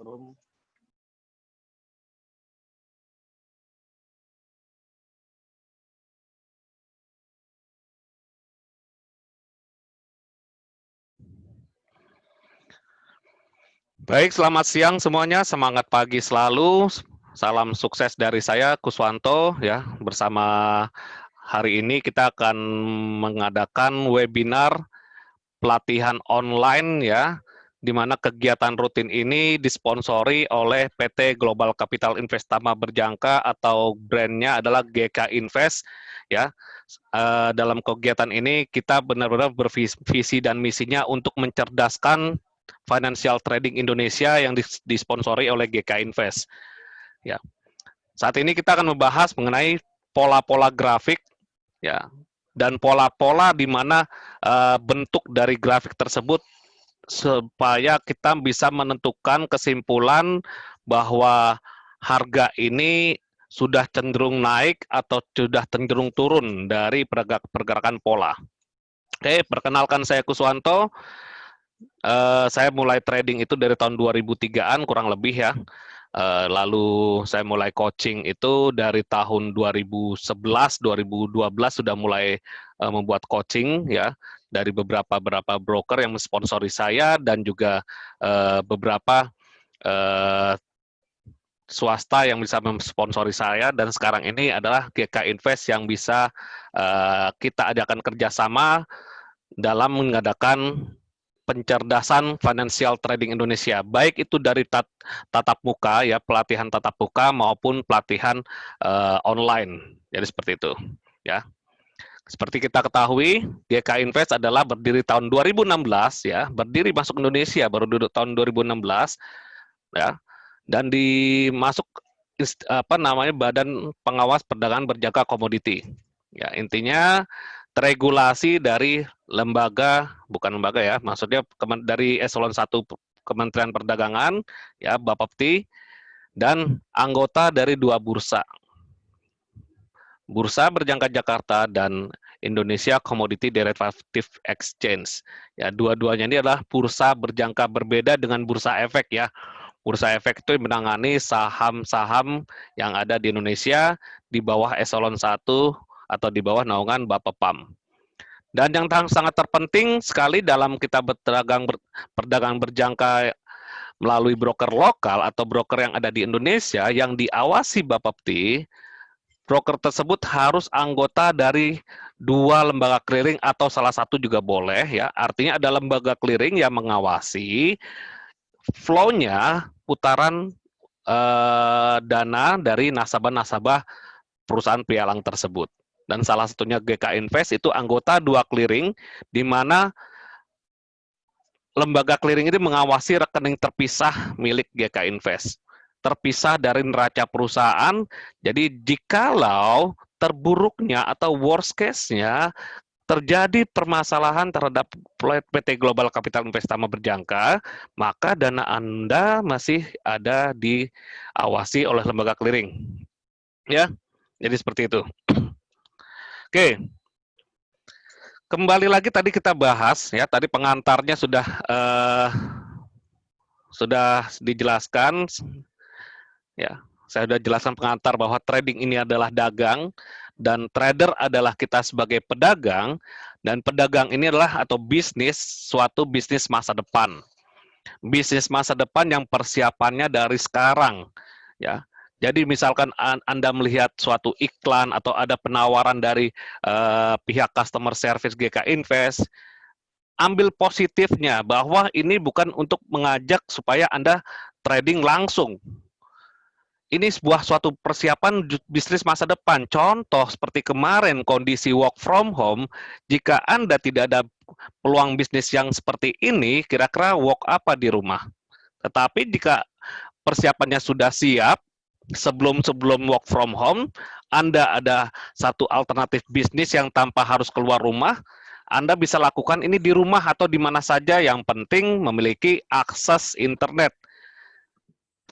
room. Baik, selamat siang semuanya. Semangat pagi selalu. Salam sukses dari saya, Kuswanto. Ya, bersama hari ini kita akan mengadakan webinar pelatihan online ya, di mana kegiatan rutin ini disponsori oleh PT Global Capital Investama Berjangka atau brandnya adalah GK Invest ya. Dalam kegiatan ini kita benar-benar bervisi dan misinya untuk mencerdaskan financial trading Indonesia yang disponsori oleh GK Invest. Ya, saat ini kita akan membahas mengenai pola-pola grafik ya dan pola-pola di mana bentuk dari grafik tersebut supaya kita bisa menentukan kesimpulan bahwa harga ini sudah cenderung naik atau sudah cenderung turun dari pergerakan pola. Oke, perkenalkan saya Kuswanto. Saya mulai trading itu dari tahun 2003-an kurang lebih ya. Lalu saya mulai coaching itu dari tahun 2011, 2012 sudah mulai membuat coaching ya dari beberapa broker yang mensponsori saya dan juga beberapa swasta yang bisa mensponsori saya, dan sekarang ini adalah GK Invest yang bisa kita adakan kerjasama dalam mengadakan pencerdasan financial trading Indonesia, baik itu dari tatap muka ya, pelatihan tatap muka maupun pelatihan online. Jadi seperti itu ya. Seperti kita ketahui, GK Invest adalah berdiri tahun 2016 ya, berdiri masuk Indonesia baru duduk tahun 2016 ya. Dan dimasuk Badan Pengawas Perdagangan Berjangka Komoditi. Ya, intinya teregulasi dari bukan lembaga ya, maksudnya dari eselon 1 Kementerian Perdagangan ya, Bapepti, dan anggota dari 2 bursa. Bursa Berjangka Jakarta dan Indonesia Commodity Derivative Exchange. Ya, dua-duanya ini adalah bursa berjangka berbeda dengan bursa efek ya. Bursa efek itu menangani saham-saham yang ada di Indonesia di bawah eselon 1 atau di bawah naungan Bapepam. Dan yang sangat terpenting sekali dalam kita perdagangan berjangka melalui broker lokal atau broker yang ada di Indonesia yang diawasi Bapepti, broker tersebut harus anggota dari 2 lembaga clearing atau salah satu juga boleh ya. Artinya ada lembaga clearing yang mengawasi flow-nya putaran dana dari nasabah-nasabah perusahaan pialang tersebut. Dan salah satunya GK Invest itu anggota 2 clearing, di mana lembaga clearing ini mengawasi rekening terpisah milik GK Invest. Terpisah dari neraca perusahaan, jadi jikalau terburuknya atau worst case-nya terjadi permasalahan terhadap PT Global Capital Investama Berjangka, maka dana Anda masih ada diawasi oleh lembaga clearing. Ya, jadi seperti itu. Oke, kembali lagi tadi kita bahas ya, tadi pengantarnya sudah dijelaskan ya. Saya sudah jelaskan pengantar bahwa trading ini adalah dagang dan trader adalah kita sebagai pedagang, dan pedagang ini adalah atau suatu bisnis masa depan. Bisnis masa depan yang persiapannya dari sekarang ya. Jadi misalkan Anda melihat suatu iklan atau ada penawaran dari pihak customer service GK Invest, ambil positifnya bahwa ini bukan untuk mengajak supaya Anda trading langsung. Ini suatu persiapan bisnis masa depan. Contoh seperti kemarin kondisi work from home, jika Anda tidak ada peluang bisnis yang seperti ini, kira-kira work apa di rumah? Tetapi jika persiapannya sudah siap, sebelum work from home, Anda ada satu alternatif bisnis yang tanpa harus keluar rumah, Anda bisa lakukan ini di rumah atau di mana saja, yang penting memiliki akses internet.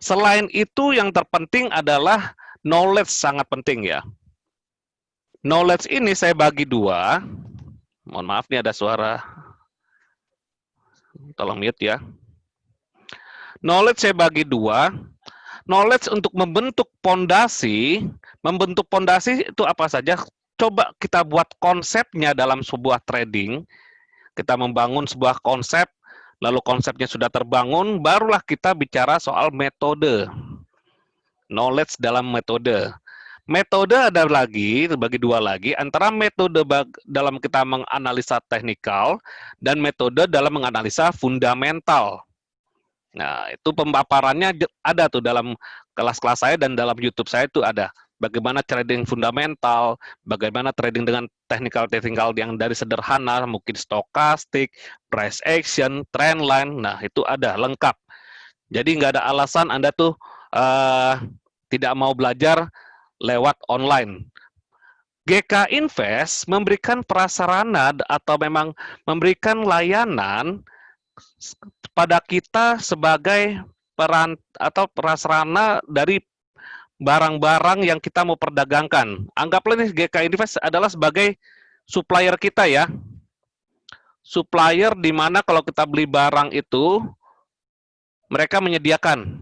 Selain itu, yang terpenting adalah knowledge, sangat penting ya. Knowledge ini saya bagi 2. Mohon maaf nih ada suara. Tolong mute ya. Knowledge saya bagi dua. Knowledge untuk membentuk pondasi. Membentuk pondasi itu apa saja? Coba kita buat konsepnya dalam sebuah trading. Kita membangun sebuah konsep, lalu konsepnya sudah terbangun, barulah kita bicara soal metode. Knowledge dalam metode. Metode ada lagi, bagi dua lagi, antara metode dalam kita menganalisa teknikal dan metode dalam menganalisa fundamental. Nah, itu pemaparannya ada tuh dalam kelas-kelas saya dan dalam YouTube saya itu ada. Bagaimana trading fundamental, bagaimana trading dengan technical yang dari sederhana, mungkin stokastik, price action, trend line, nah itu ada, lengkap. Jadi nggak ada alasan Anda tuh tidak mau belajar lewat online. GK Invest memberikan prasarana atau memang memberikan layanan pada kita sebagai peran atau prasarana dari barang-barang yang kita mau perdagangkan. Anggaplah nih GK Invest adalah sebagai supplier kita ya. Supplier di mana kalau kita beli barang itu, mereka menyediakan.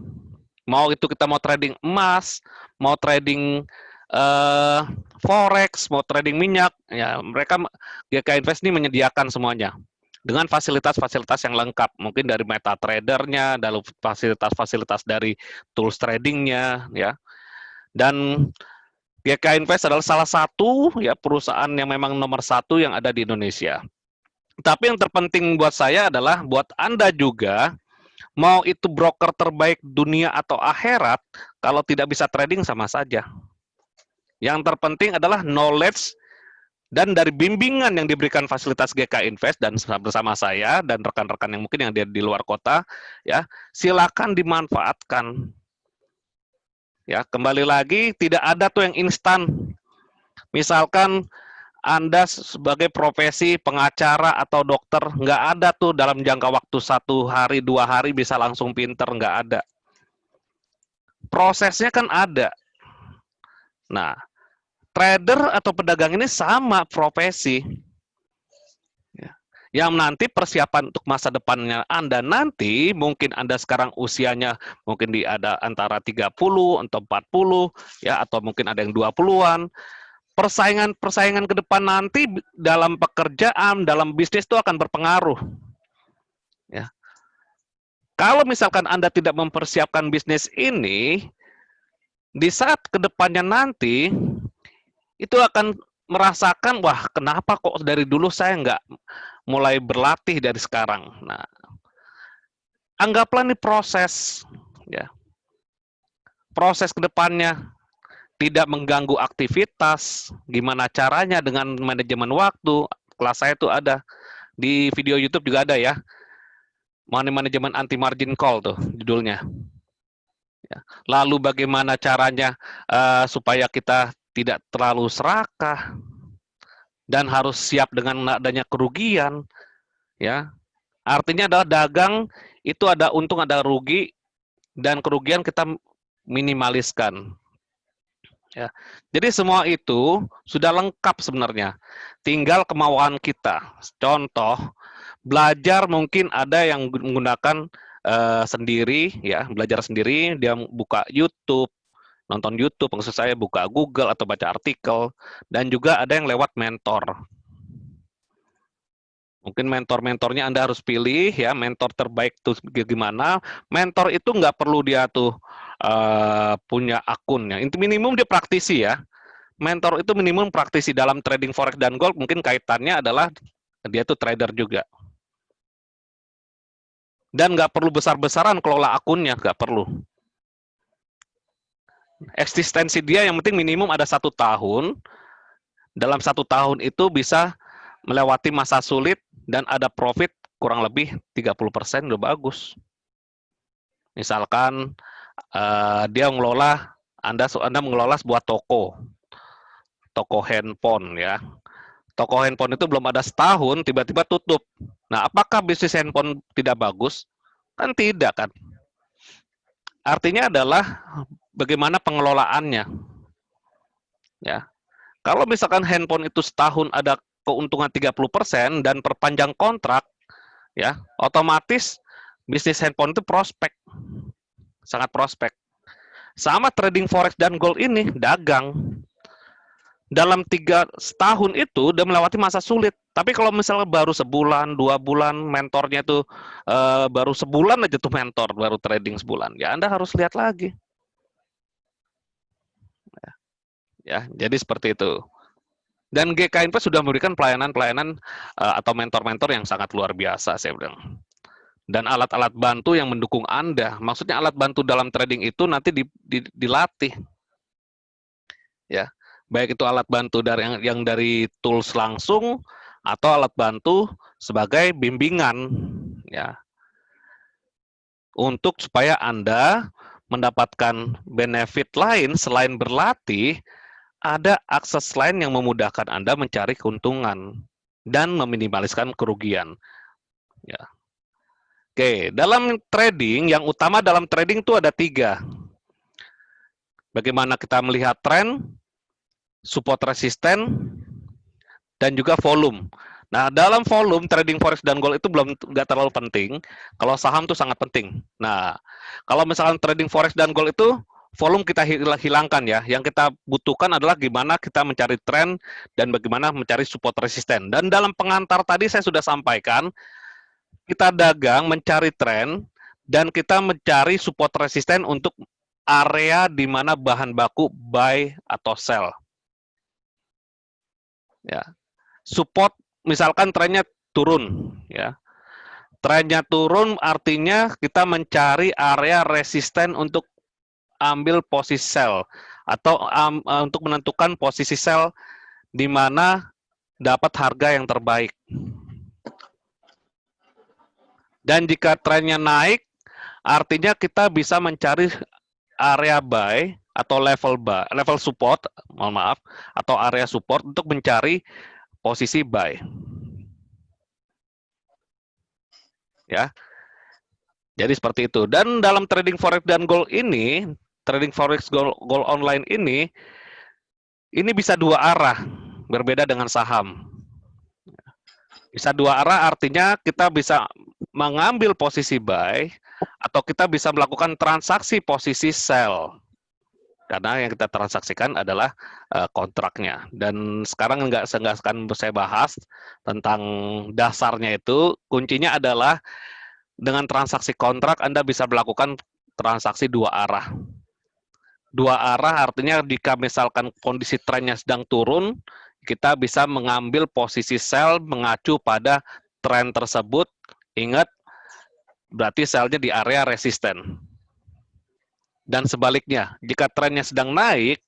Mau itu kita mau trading emas, mau trading forex, mau trading minyak, ya mereka GK Invest ini menyediakan semuanya dengan fasilitas-fasilitas yang lengkap, mungkin dari MetaTrader-nya, dalam fasilitas-fasilitas dari tools trading-nya, ya. Dan GK Invest adalah salah satu ya perusahaan yang memang nomor satu yang ada di Indonesia. Tapi yang terpenting buat saya adalah buat Anda juga, mau itu broker terbaik dunia atau akhirat, kalau tidak bisa trading sama saja. Yang terpenting adalah knowledge dan dari bimbingan yang diberikan fasilitas GK Invest dan bersama saya dan rekan-rekan yang mungkin yang di luar kota, ya silakan dimanfaatkan. Ya, kembali lagi tidak ada tuh yang instan. Misalkan Anda sebagai profesi pengacara atau dokter, nggak ada tuh dalam jangka waktu 1 hari, 2 hari bisa langsung pinter, nggak ada. Prosesnya kan ada. Nah, trader atau pedagang ini sama profesi. Yang nanti persiapan untuk masa depannya Anda nanti, mungkin Anda sekarang usianya mungkin ada antara 30 atau 40, ya, atau mungkin ada yang 20-an. Persaingan ke depan nanti dalam pekerjaan, dalam bisnis itu akan berpengaruh. Ya. Kalau misalkan Anda tidak mempersiapkan bisnis ini, di saat ke depannya nanti, itu akan merasakan, wah kenapa kok dari dulu saya nggak mulai berlatih dari sekarang. Nah, anggaplah ini proses, ya. Proses kedepannya tidak mengganggu aktivitas. Gimana caranya dengan manajemen waktu? Kelas saya itu ada di video YouTube juga ada ya. Manajemen anti margin call tuh judulnya. Ya. Lalu bagaimana caranya supaya kita tidak terlalu serakah dan harus siap dengan adanya kerugian, ya. Artinya adalah dagang itu ada untung ada rugi dan kerugian kita minimaliskan. Ya. Jadi semua itu sudah lengkap sebenarnya. Tinggal kemauan kita. Contoh, belajar mungkin ada yang menggunakan sendiri, ya, belajar sendiri, dia buka YouTube, nonton YouTube, maksud saya buka Google atau baca artikel, dan juga ada yang lewat mentor. Mungkin mentor-mentornya Anda harus pilih ya, mentor terbaik tuh gimana. Mentor itu nggak perlu dia tuh punya akunnya. Itu minimum dia praktisi ya. Mentor itu minimum praktisi dalam trading forex dan gold, mungkin kaitannya adalah dia tuh trader juga. Dan nggak perlu besar-besaran kelola akunnya, nggak perlu. Eksistensi dia yang penting minimum ada 1 tahun. Dalam 1 tahun itu bisa melewati masa sulit dan ada profit kurang lebih 30% udah bagus. Misalkan dia mengelola, Anda mengelola sebuah toko handphone ya. Toko handphone itu belum ada setahun, tiba-tiba tutup. Nah, apakah bisnis handphone tidak bagus? Kan tidak kan. Artinya adalah bagaimana pengelolaannya. Ya. Kalau misalkan handphone itu setahun ada keuntungan 30% dan perpanjang kontrak, ya, otomatis bisnis handphone itu prospek. sangat prospek. Sama trading forex dan gold ini, dagang. Dalam 3 tahun itu udah melewati masa sulit. Tapi kalau misalnya baru sebulan, 2 bulan, mentornya tuh baru sebulan aja tuh mentor, baru trading sebulan, ya Anda harus lihat lagi. Ya, jadi seperti itu. Dan GK Invest sudah memberikan pelayanan-pelayanan atau mentor-mentor yang sangat luar biasa, saya bilang. Dan alat-alat bantu yang mendukung Anda. Maksudnya alat bantu dalam trading itu nanti dilatih. Ya, baik itu alat bantu dari yang dari tools langsung atau alat bantu sebagai bimbingan, ya, untuk supaya Anda mendapatkan benefit lain selain berlatih, ada akses lain yang memudahkan Anda mencari keuntungan dan meminimaliskan kerugian. Ya. Oke, dalam trading, yang utama dalam trading itu ada 3. Bagaimana kita melihat tren, support resisten, dan juga volume. Nah, dalam volume, trading forex dan gold itu nggak terlalu penting. Kalau saham itu sangat penting. Nah, kalau misalkan trading forex dan gold itu, volume kita hilangkan ya. Yang kita butuhkan adalah gimana kita mencari tren dan bagaimana mencari support resisten. Dan dalam pengantar tadi saya sudah sampaikan, kita dagang mencari tren dan kita mencari support resisten untuk area di mana bahan baku buy atau sell. Ya. Support misalkan trennya turun, ya. Trennya turun artinya kita mencari area resisten untuk ambil posisi sell atau untuk menentukan posisi sell di mana dapat harga yang terbaik. Dan jika trennya naik, artinya kita bisa mencari area buy atau level support, mohon maaf, atau area support untuk mencari posisi buy. Ya. Jadi seperti itu. Dan dalam trading forex dan gold ini, trading forex gold online ini bisa 2 arah, berbeda dengan saham. Bisa 2 arah artinya kita bisa mengambil posisi buy atau kita bisa melakukan transaksi posisi sell. Karena yang kita transaksikan adalah kontraknya. Dan sekarang nggak akan saya bahas tentang dasarnya itu. Kuncinya adalah dengan transaksi kontrak Anda bisa melakukan transaksi 2 arah. 2 arah artinya jika misalkan kondisi trennya sedang turun, kita bisa mengambil posisi sell mengacu pada tren tersebut. Ingat, berarti sell-nya di area resisten. Dan sebaliknya, jika trennya sedang naik,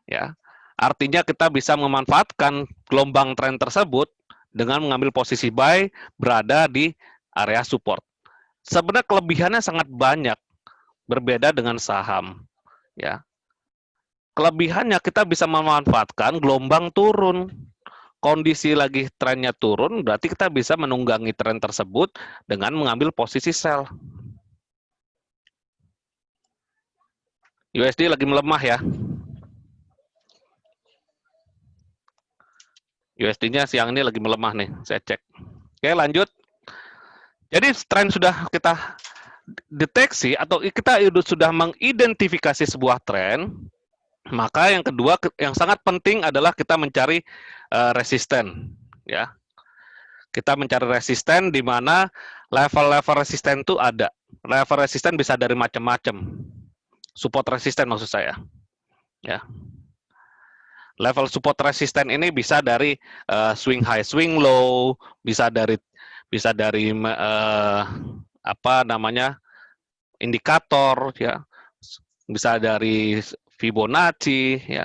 ya, artinya kita bisa memanfaatkan gelombang tren tersebut dengan mengambil posisi buy berada di area support. Sebenarnya kelebihannya sangat banyak, berbeda dengan saham. Ya, kelebihannya kita bisa memanfaatkan gelombang turun. Kondisi lagi trennya turun, berarti kita bisa menunggangi tren tersebut dengan mengambil posisi sell. USD lagi melemah ya. USD-nya siang ini lagi melemah nih, saya cek. Oke, lanjut. Jadi tren sudah kita deteksi atau kita sudah mengidentifikasi sebuah tren, maka yang kedua yang sangat penting adalah kita mencari resisten, ya. Kita mencari resisten di mana level-level resisten itu ada. Level resisten bisa dari macam-macam. Support resisten maksud saya, ya. Level support resisten ini bisa dari swing high, swing low, bisa dari apa namanya, indikator, ya, bisa dari Fibonacci, ya,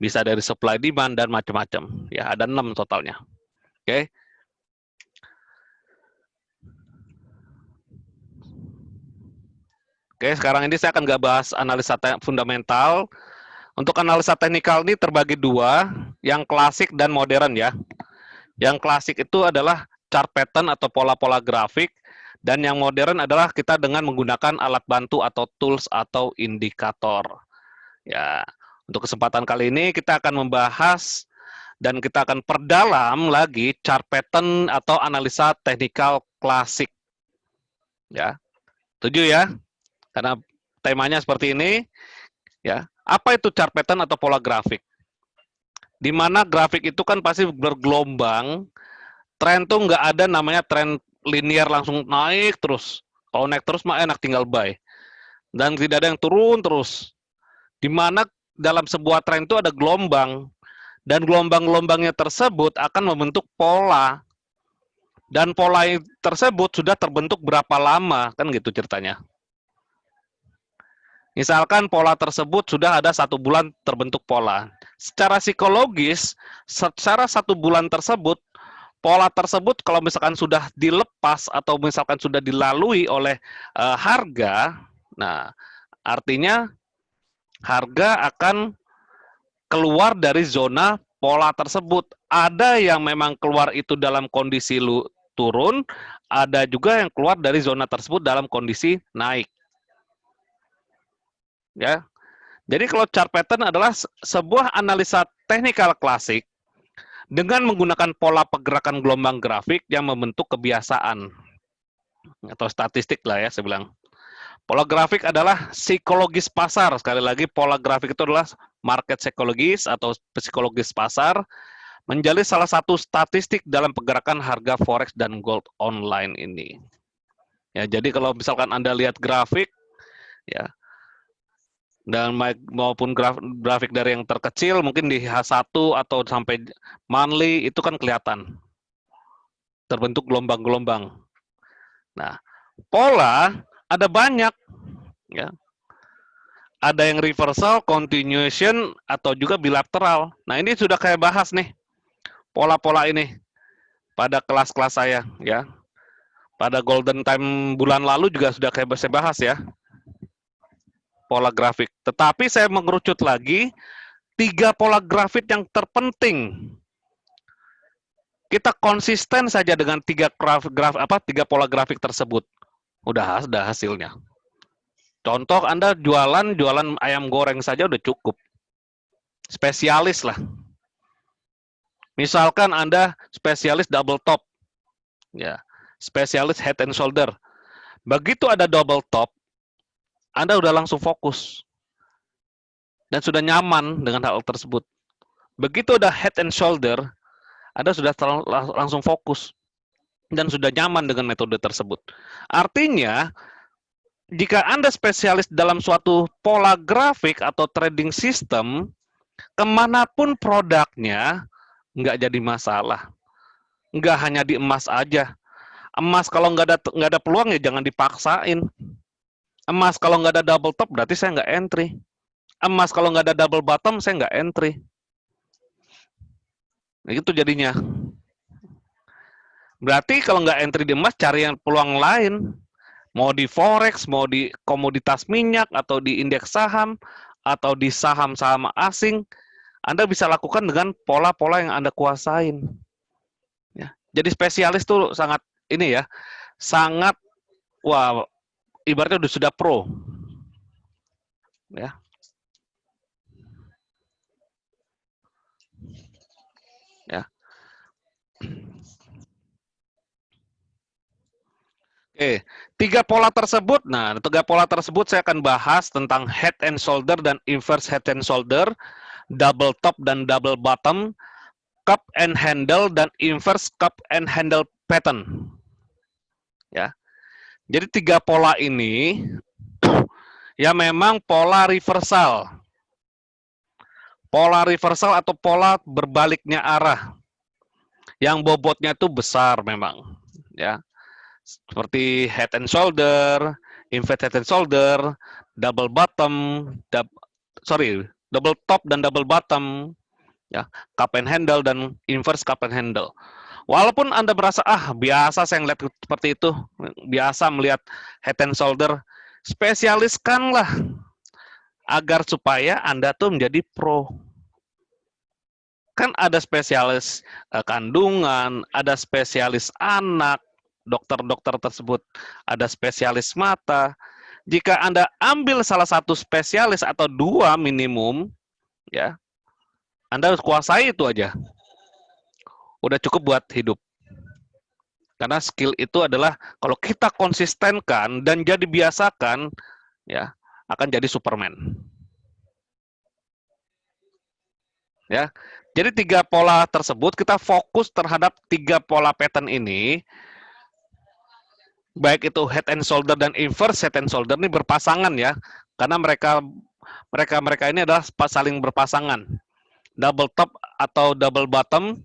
bisa dari supply demand dan macam-macam, ya, ada 6 totalnya. Oke. Oke, sekarang ini saya akan nggak bahas analisa fundamental. Untuk analisa teknikal ini terbagi 2, yang klasik dan modern ya. Yang klasik itu adalah chart pattern atau pola-pola grafik, dan yang modern adalah kita dengan menggunakan alat bantu atau tools atau indikator. Ya, untuk kesempatan kali ini kita akan membahas dan kita akan perdalam lagi chart pattern atau analisa teknikal klasik. Ya. Setuju ya? Karena temanya seperti ini, ya. Apa itu chart pattern atau pola grafik? Di mana grafik itu kan pasti bergelombang, tren tuh nggak ada namanya tren linear langsung naik terus. Kalau naik terus mah enak tinggal buy. Dan tidak ada yang turun terus. Di mana dalam sebuah tren itu ada gelombang, dan gelombang-gelombangnya tersebut akan membentuk pola. Dan pola tersebut sudah terbentuk berapa lama, kan gitu ceritanya. Misalkan pola tersebut sudah ada 1 bulan terbentuk pola. Secara psikologis, secara 1 bulan tersebut, pola tersebut kalau misalkan sudah dilepas atau misalkan sudah dilalui oleh harga, nah artinya harga akan keluar dari zona pola tersebut. Ada yang memang keluar itu dalam kondisi turun, ada juga yang keluar dari zona tersebut dalam kondisi naik. Ya. Jadi kalau chart pattern adalah sebuah analisa teknikal klasik dengan menggunakan pola pergerakan gelombang grafik yang membentuk kebiasaan atau statistik lah ya saya bilang. Pola grafik adalah psikologis pasar. Sekali lagi pola grafik itu adalah market psikologis atau psikologis pasar menjadi salah satu statistik dalam pergerakan harga forex dan gold online ini. Ya, jadi kalau misalkan Anda lihat grafik ya, dan maupun grafik dari yang terkecil mungkin di H1 atau sampai monthly itu kan kelihatan terbentuk gelombang-gelombang. Nah, pola ada banyak ya. Ada yang reversal, continuation atau juga bilateral. Nah, ini sudah kayak bahas nih pola-pola ini pada kelas-kelas saya ya. Pada golden time bulan lalu juga sudah kayak saya bahas ya. Pola grafik. Tetapi saya mengerucut lagi 3 pola grafik yang terpenting. Kita konsisten saja dengan 3 pola grafik tersebut. Udah ada hasilnya. Contoh Anda jualan ayam goreng saja udah cukup. Spesialis lah. Misalkan Anda spesialis double top. Ya, spesialis head and shoulder. Begitu ada double top, Anda udah langsung fokus. Dan sudah nyaman dengan hal tersebut. Begitu ada head and shoulder, Anda sudah langsung fokus dan sudah nyaman dengan metode tersebut. Artinya, jika Anda spesialis dalam suatu pola grafik atau trading system, kemanapun produknya, nggak jadi masalah. Nggak hanya di emas aja. Emas kalau nggak ada peluang ya jangan dipaksain. Emas kalau nggak ada double top berarti saya nggak entry. Emas kalau nggak ada double bottom saya nggak entry. Nah, itu jadinya. Berarti kalau nggak entry di emas, cari yang peluang lain. Mau di forex, mau di komoditas minyak, atau di indeks saham, atau di saham-saham asing, Anda bisa lakukan dengan pola-pola yang Anda kuasain. Ya. Jadi spesialis tuh sangat ini ya, sangat wah ibaratnya sudah pro. Ya. Ya. Oke, 3 pola tersebut. Nah, 3 pola tersebut saya akan bahas tentang head and shoulder dan inverse head and shoulder, double top dan double bottom, cup and handle dan inverse cup and handle pattern. Ya. Jadi 3 pola ini ya memang pola reversal. Pola reversal atau pola berbaliknya arah. Yang bobotnya itu besar memang, ya. Seperti head and shoulder, inverse head and shoulder, double bottom, double top dan double bottom, ya, cup and handle dan inverse cup and handle. Walaupun Anda merasa biasa saya ngeliat seperti itu, biasa melihat head and shoulder, spesialiskanlah agar supaya Anda tuh menjadi pro. Kan ada spesialis kandungan, ada spesialis anak, dokter-dokter tersebut ada spesialis mata. Jika Anda ambil salah satu spesialis atau 2 minimum, ya, Anda harus kuasai itu aja. Udah cukup buat hidup. Karena skill itu adalah kalau kita konsistenkan dan jadi biasakan, ya, akan jadi Superman. Ya. Jadi 3 pola tersebut kita fokus terhadap 3 pola pattern ini, baik itu head and shoulder dan inverse head and shoulder ini berpasangan ya, karena mereka ini adalah saling berpasangan. Double top atau double bottom,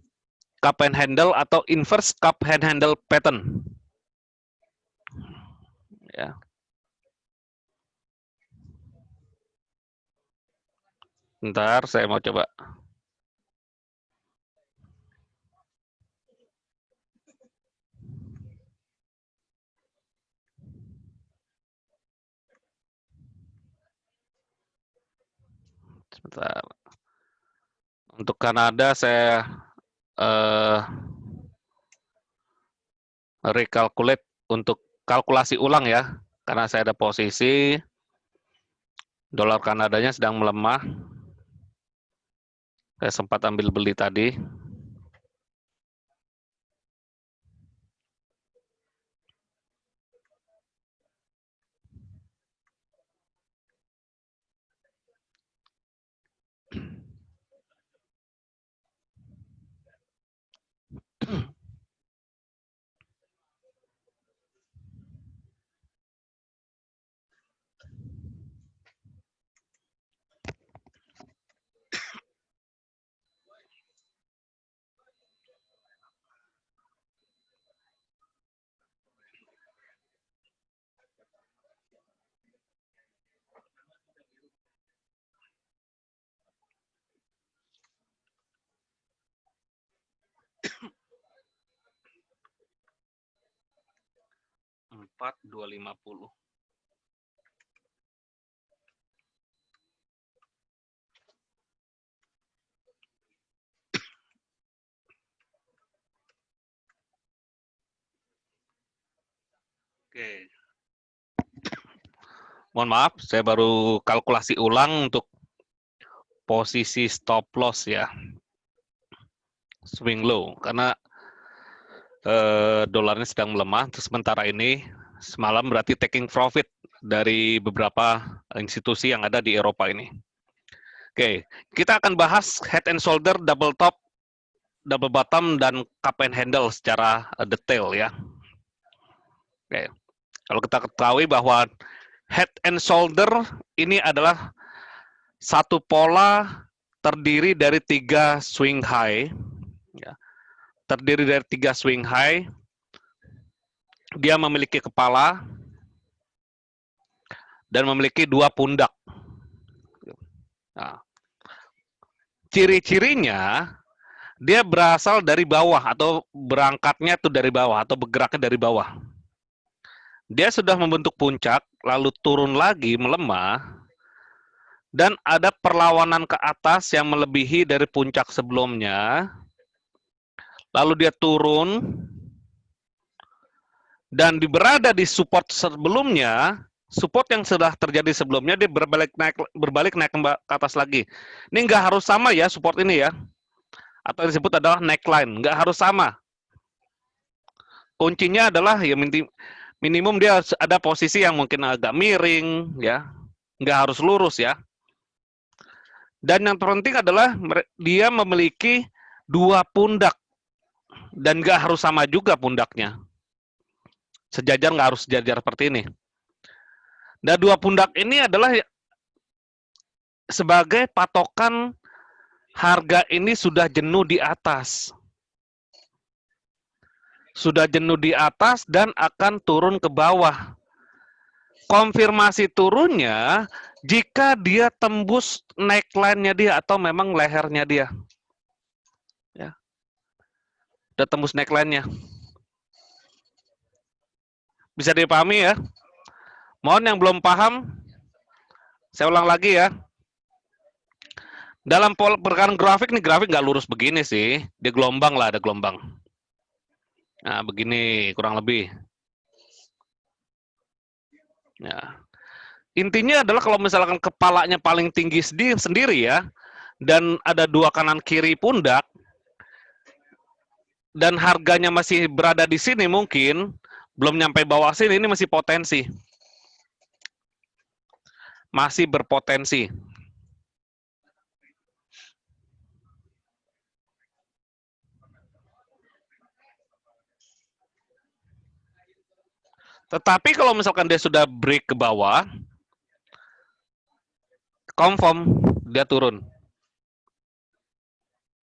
cup and handle atau inverse cup and handle pattern. Ya. Ntar saya mau coba. Sebentar. Untuk Kanada saya recalculate untuk kalkulasi ulang ya, karena saya ada posisi dolar Kanadanya sedang melemah. Saya sempat ambil beli tadi. Empat 250. Oke. Mohon maaf, saya baru kalkulasi ulang untuk posisi stop loss ya. Swing low, karena dolarnya sedang melemah. Sementara ini semalam berarti taking profit dari beberapa institusi yang ada di Eropa ini. Oke, kita akan bahas head and shoulder, double top, double bottom, dan cup and handle secara detail ya. Oke, kalau kita ketahui bahwa head and shoulder ini adalah satu pola terdiri dari 3 swing high. Ya. Terdiri dari 3 swing high. Dia memiliki kepala dan memiliki 2 pundak. Nah, ciri-cirinya dia berasal dari bawah atau berangkatnya itu dari bawah atau bergeraknya dari bawah. Dia sudah membentuk puncak, lalu turun lagi melemah, dan ada perlawanan ke atas yang melebihi dari puncak sebelumnya, lalu dia turun, dan berada di support sebelumnya, support yang sudah terjadi sebelumnya, dia berbalik naik ke atas lagi. Ini nggak harus sama ya support ini ya, atau disebut adalah neckline, nggak harus sama. Kuncinya adalah ya minimum dia ada posisi yang mungkin agak miring ya, nggak harus lurus ya. Dan yang terpenting adalah dia memiliki 2 pundak dan nggak harus sama juga pundaknya. Sejajar nggak harus sejajar seperti ini. Nah, 2 pundak ini adalah sebagai patokan harga ini sudah jenuh di atas. Sudah jenuh di atas dan akan turun ke bawah. Konfirmasi turunnya jika dia tembus neckline-nya dia atau memang lehernya dia. Ya. Udah tembus neckline-nya. Bisa dipahami ya? Mohon yang belum paham, saya ulang lagi ya. Dalam perkara grafik nih, grafik nggak lurus begini sih. Dia gelombang lah, ada gelombang. Nah, begini kurang lebih. Ya. Intinya adalah kalau misalkan kepalanya paling tinggi sendiri ya, dan ada 2 kanan kiri pundak, dan harganya masih berada di sini mungkin, belum nyampe bawah sini, ini masih potensi. masih berpotensi. Tetapi kalau misalkan dia sudah break ke bawah, confirm dia turun.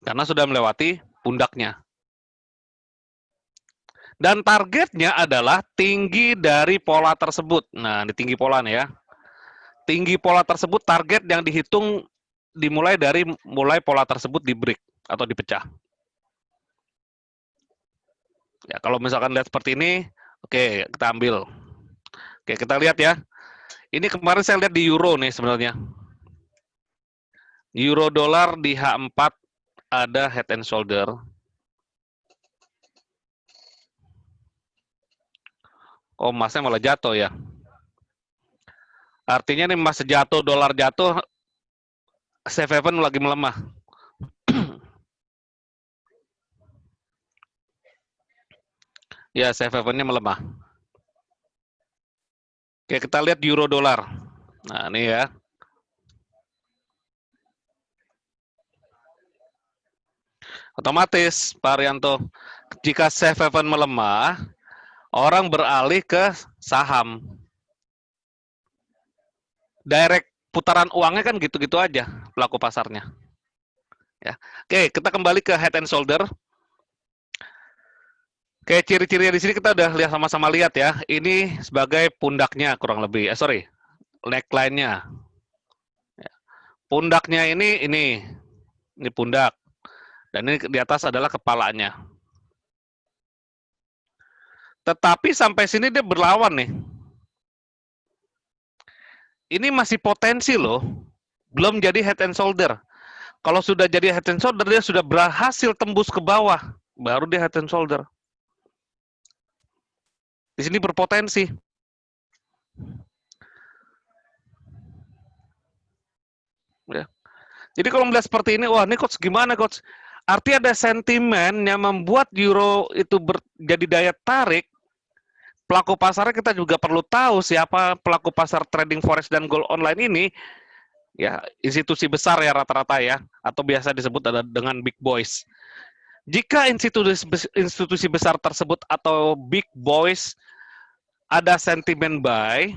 Karena sudah melewati pundaknya. Dan targetnya adalah tinggi dari pola tersebut. Nah, di tinggi pola nih ya. Tinggi pola tersebut target yang dihitung dimulai dari mulai pola tersebut di break atau dipecah. Ya, kalau misalkan lihat seperti ini, oke, kita ambil. Oke, kita lihat ya. Ini kemarin saya lihat di euro nih sebenarnya. Euro dolar di H4 ada head and shoulder. Oh, emasnya malah jatuh ya. Artinya nih emas jatuh, dolar jatuh, safe haven lagi melemah. Ya, safe havennya melemah. Oke, kita lihat euro dolar. Nah, ini ya. Otomatis, Pak Arianto, jika safe haven melemah, orang beralih ke saham. Direct putaran uangnya kan gitu-gitu aja pelaku pasarnya. Ya. Oke, kita kembali ke head and shoulder. Oke, ciri-cirinya di sini kita udah lihat sama-sama lihat ya. Ini sebagai pundaknya kurang lebih. Sorry, neckline-nya. Pundaknya ini pundak. Dan ini di atas adalah kepalanya. Tetapi sampai sini dia berlawan nih. Ini masih potensi loh. Belum jadi head and shoulder. Kalau sudah jadi head and shoulder, dia sudah berhasil tembus ke bawah. Baru dia head and shoulder. Di sini berpotensi. Ya. Jadi kalau melihat seperti ini, wah ini coach gimana coach? Artinya ada sentimen yang membuat euro itu jadi daya tarik. Pelaku pasarnya kita juga perlu tahu siapa pelaku pasar trading forex dan gold online ini. Ya, institusi besar ya rata-rata ya, atau biasa disebut dengan big boys. Jika institusi besar tersebut atau big boys ada sentimen buy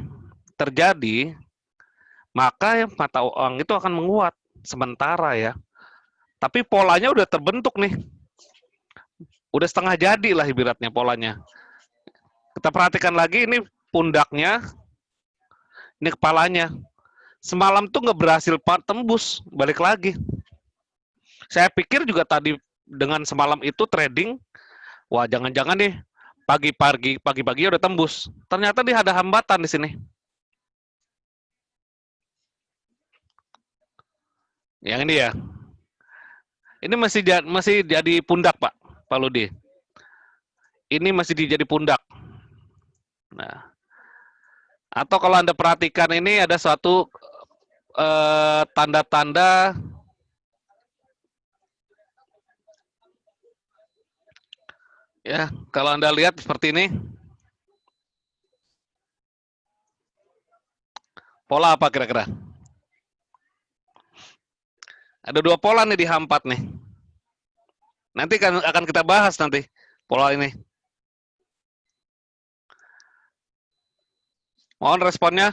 terjadi, maka mata uang itu akan menguat sementara ya. Tapi polanya udah terbentuk nih. Udah setengah jadi lah ibaratnya polanya. Kita perhatikan lagi ini pundaknya, ini kepalanya. Semalam tuh nggak berhasil tembus, balik lagi. Saya pikir juga tadi dengan semalam itu trading, wah jangan-jangan nih pagi-pagi udah tembus. Ternyata dia ada hambatan di sini. Yang ini ya. Ini masih jadi pundak, Pak Ludi. Ini masih jadi pundak. Nah, atau kalau Anda perhatikan ini ada suatu tanda-tanda ya, kalau Anda lihat seperti ini. Pola apa kira-kira? Ada dua pola nih di H4 nih. Nanti akan kita bahas nanti pola ini. Mohon responnya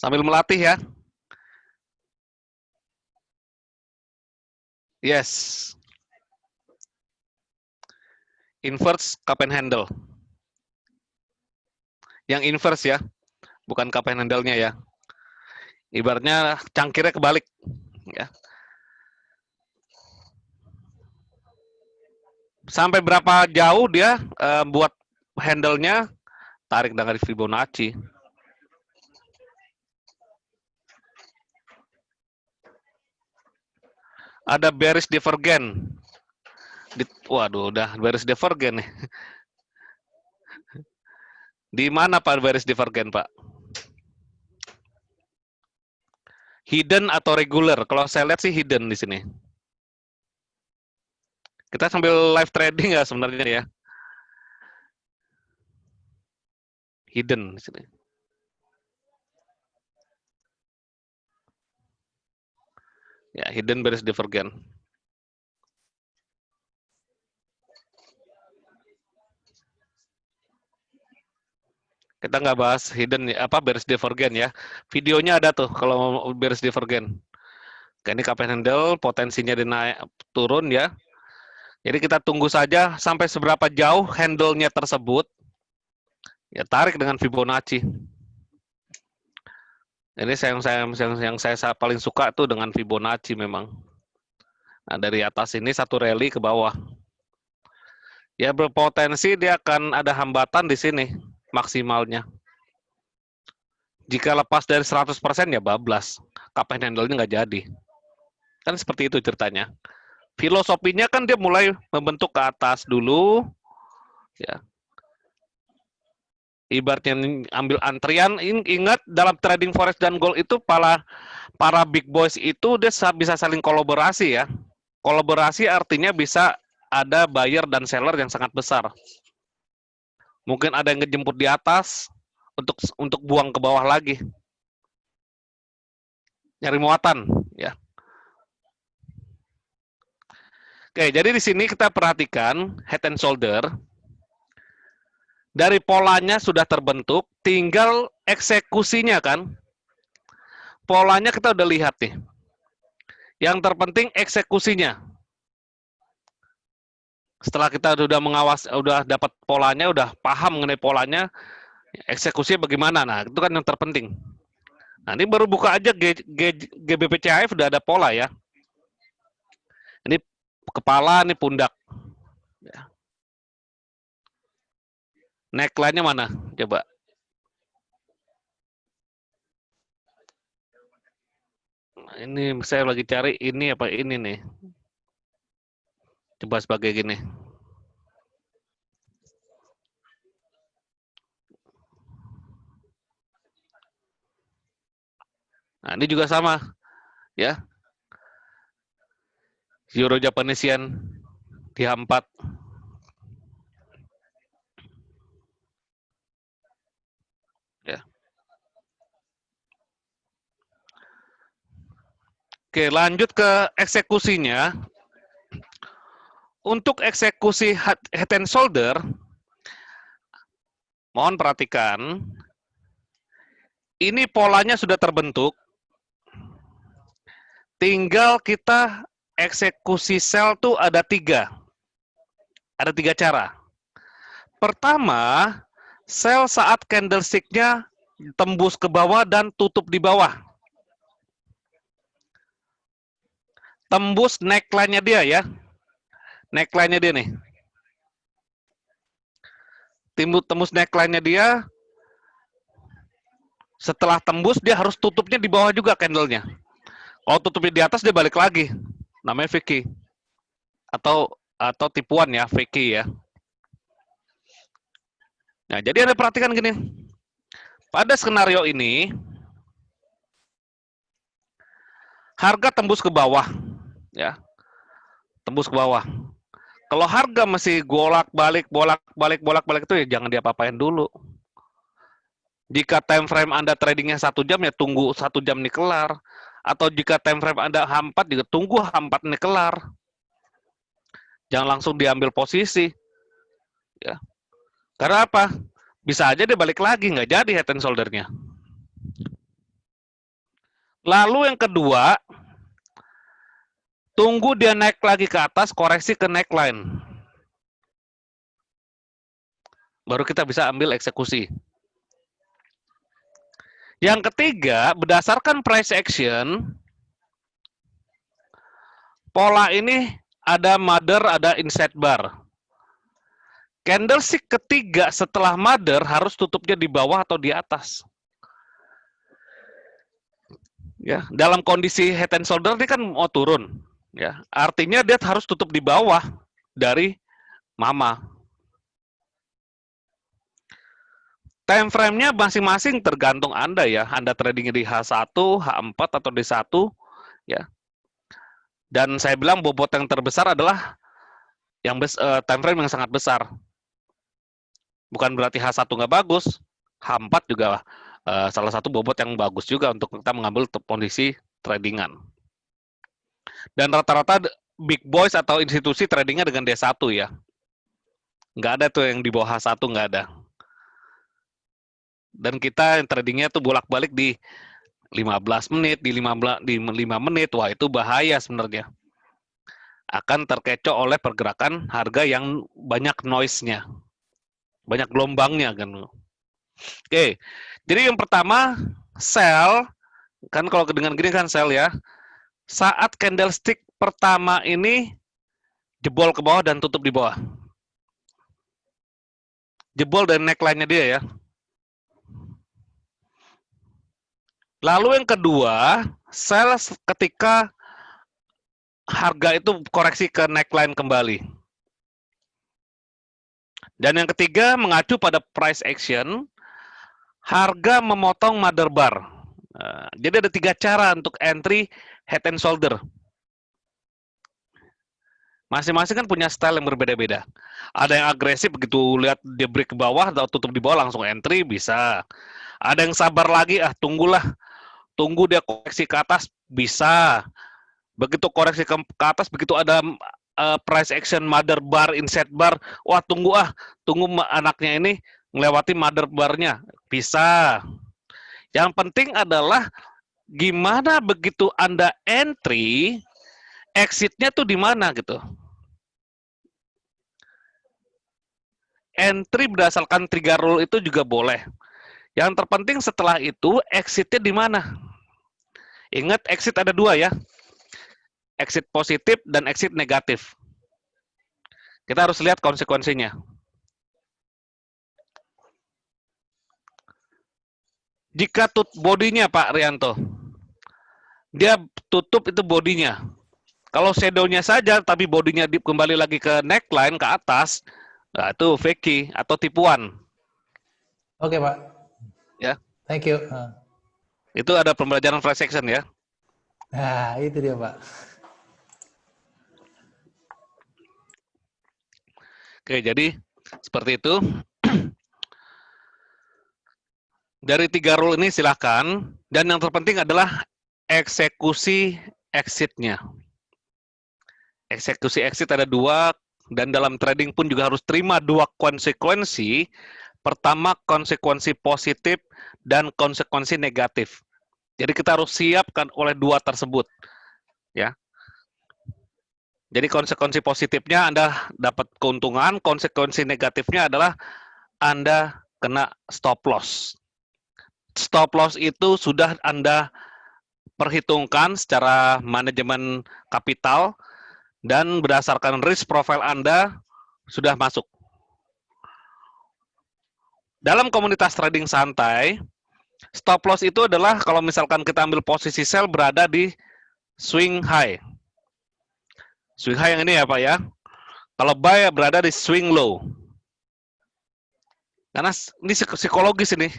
sambil melatih ya. Yes. Inverse cup and handle. Yang inverse ya, bukan cup and handle-nya ya. Ibaratnya cangkirnya kebalik ya. Sampai berapa jauh dia buat handle-nya, tarik dari Fibonacci. Ada bearish divergence. Waduh, udah bearish divergence nih. Di mana Pak bearish divergence, Pak? Hidden atau regular? Kalau saya lihat sih hidden di sini. Kita sambil live trading ya sebenarnya ya. Hidden di sini. Ya, hidden bearish divergence. Kita nggak bahas hidden bearish divergence ya. Videonya ada tuh kalau bearish divergence. Oke, ini cup and handle, potensinya dinaik turun ya. Jadi kita tunggu saja sampai seberapa jauh handle-nya tersebut. Ya, tarik dengan Fibonacci. Ini yang saya paling suka tuh dengan Fibonacci memang. Nah, dari atas ini satu rally ke bawah. Ya, berpotensi dia akan ada hambatan di sini maksimalnya. Jika lepas dari 100% ya bablas. Cup and handle-nya nggak jadi. Kan seperti itu ceritanya. Filosofinya kan dia mulai membentuk ke atas dulu. Ya. Ibaratnya ambil antrian, ingat dalam trading forex dan gold itu para big boys itu dia bisa saling kolaborasi ya. Kolaborasi artinya bisa ada buyer dan seller yang sangat besar. Mungkin ada yang ngejemput di atas untuk buang ke bawah lagi. Nyari muatan, ya. Oke, jadi di sini kita perhatikan head and shoulder. Dari polanya sudah terbentuk, tinggal eksekusinya kan. Polanya kita udah lihat nih. Yang terpenting eksekusinya. Setelah kita sudah udah dapat polanya, udah paham mengenai polanya, eksekusinya bagaimana? Nah, itu kan yang terpenting. Nah, ini baru buka aja GBP-CHF udah ada pola ya. Ini kepala, ini pundak. Ya. Neckline-nya mana? Coba. Nah, ini saya lagi cari ini apa ini nih. Coba sebagai gini. Nah, ini juga sama. Ya. Euro Japanese Yen di H4. Ya. Oke, lanjut ke eksekusinya. Untuk eksekusi head and shoulder, mohon perhatikan, ini polanya sudah terbentuk, tinggal kita eksekusi sell tuh ada tiga cara. Pertama, sell saat candlestick-nya tembus ke bawah dan tutup di bawah. Tembus neckline-nya dia ya. Neckline-nya dia nih. Tembus neckline-nya dia. Setelah tembus dia harus tutupnya di bawah juga candle-nya. Kalau tutupnya di atas dia balik lagi. Namanya Vicky. Atau tipuan ya, Vicky ya. Nah, jadi Anda perhatikan gini. Pada skenario ini harga tembus ke bawah ya. Tembus ke bawah. Kalau harga masih bolak-balik itu ya jangan diapa-apain dulu. Jika time frame Anda tradingnya 1 jam ya tunggu 1 jam nih kelar. Atau jika time frame Anda H4 juga tunggu H4 nih kelar. Jangan langsung diambil posisi. Ya. Karena apa? Bisa aja dia balik lagi, nggak jadi head and shoulder-nya. Lalu yang kedua, tunggu dia naik lagi ke atas, koreksi ke neckline. Baru kita bisa ambil eksekusi. Yang ketiga, berdasarkan price action, pola ini ada mother, ada inside bar. Candlestick ketiga setelah mother harus tutupnya di bawah atau di atas. Ya, dalam kondisi head and shoulder ini kan mau turun. Ya, artinya dia harus tutup di bawah dari mama. Time frame-nya masing-masing tergantung Anda ya. Anda trading di H1, H4 atau D1 ya. Dan saya bilang bobot yang terbesar adalah yang time frame yang sangat besar. Bukan berarti H1 nggak bagus, H4 juga salah satu bobot yang bagus juga untuk kita mengambil kondisi tradingan. Dan rata-rata big boys atau institusi tradingnya dengan D1 ya. Nggak ada tuh yang di bawah H1, nggak ada. Dan kita yang tradingnya tuh bolak-balik di 15 menit, di 5 menit, wah itu bahaya sebenarnya. Akan terkecoh oleh pergerakan harga yang banyak noise-nya, banyak gelombangnya kan. Oke, jadi yang pertama sell, kan kalau dengan gini kan sell ya. Saat candlestick pertama ini jebol ke bawah dan tutup di bawah. Jebol dan neckline-nya dia ya. Lalu yang kedua, sell ketika harga itu koreksi ke neckline kembali. Dan yang ketiga, mengacu pada price action, harga memotong mother bar. Jadi ada 3 cara untuk entry head and shoulder. Masing-masing kan punya style yang berbeda-beda. Ada yang agresif begitu lihat dia break ke bawah atau tutup di bawah langsung entry bisa. Ada yang sabar lagi, tunggulah. Tunggu dia koreksi ke atas bisa. Begitu koreksi ke atas, begitu ada price action mother bar, inset bar, wah tunggu anaknya ini melewati mother bar-nya. Bisa. Yang penting adalah gimana begitu Anda entry, exit-nya tuh di mana gitu. Entry berdasarkan 3 rule itu juga boleh. Yang terpenting setelah itu exit-nya di mana. Ingat exit ada 2 ya. Exit positif dan exit negatif. Kita harus lihat konsekuensinya. Jika bodinya Pak Rianto, dia tutup itu bodinya. Kalau shadow-nya saja, tapi bodinya kembali lagi ke neckline, ke atas, nah itu fake atau tipuan. Oke, Pak. Ya. Thank you. Itu ada pembelajaran price action ya. Nah, itu dia, Pak. Oke, jadi seperti itu. Dari 3 rule ini silakan. Dan yang terpenting adalah eksekusi exit-nya. Eksekusi exit ada 2, dan dalam trading pun juga harus terima 2 konsekuensi. Pertama, konsekuensi positif dan konsekuensi negatif. Jadi kita harus siapkan oleh 2 tersebut. Ya. Jadi konsekuensi positifnya Anda dapat keuntungan, konsekuensi negatifnya adalah Anda kena stop loss. Stop loss itu sudah Anda perhitungkan secara manajemen kapital dan berdasarkan risk profile Anda sudah masuk. Dalam komunitas trading santai, stop loss itu adalah kalau misalkan kita ambil posisi sell berada di swing high. Swing high yang ini ya Pak ya. Kalau buy berada di swing low. Karena ini psikologis ini.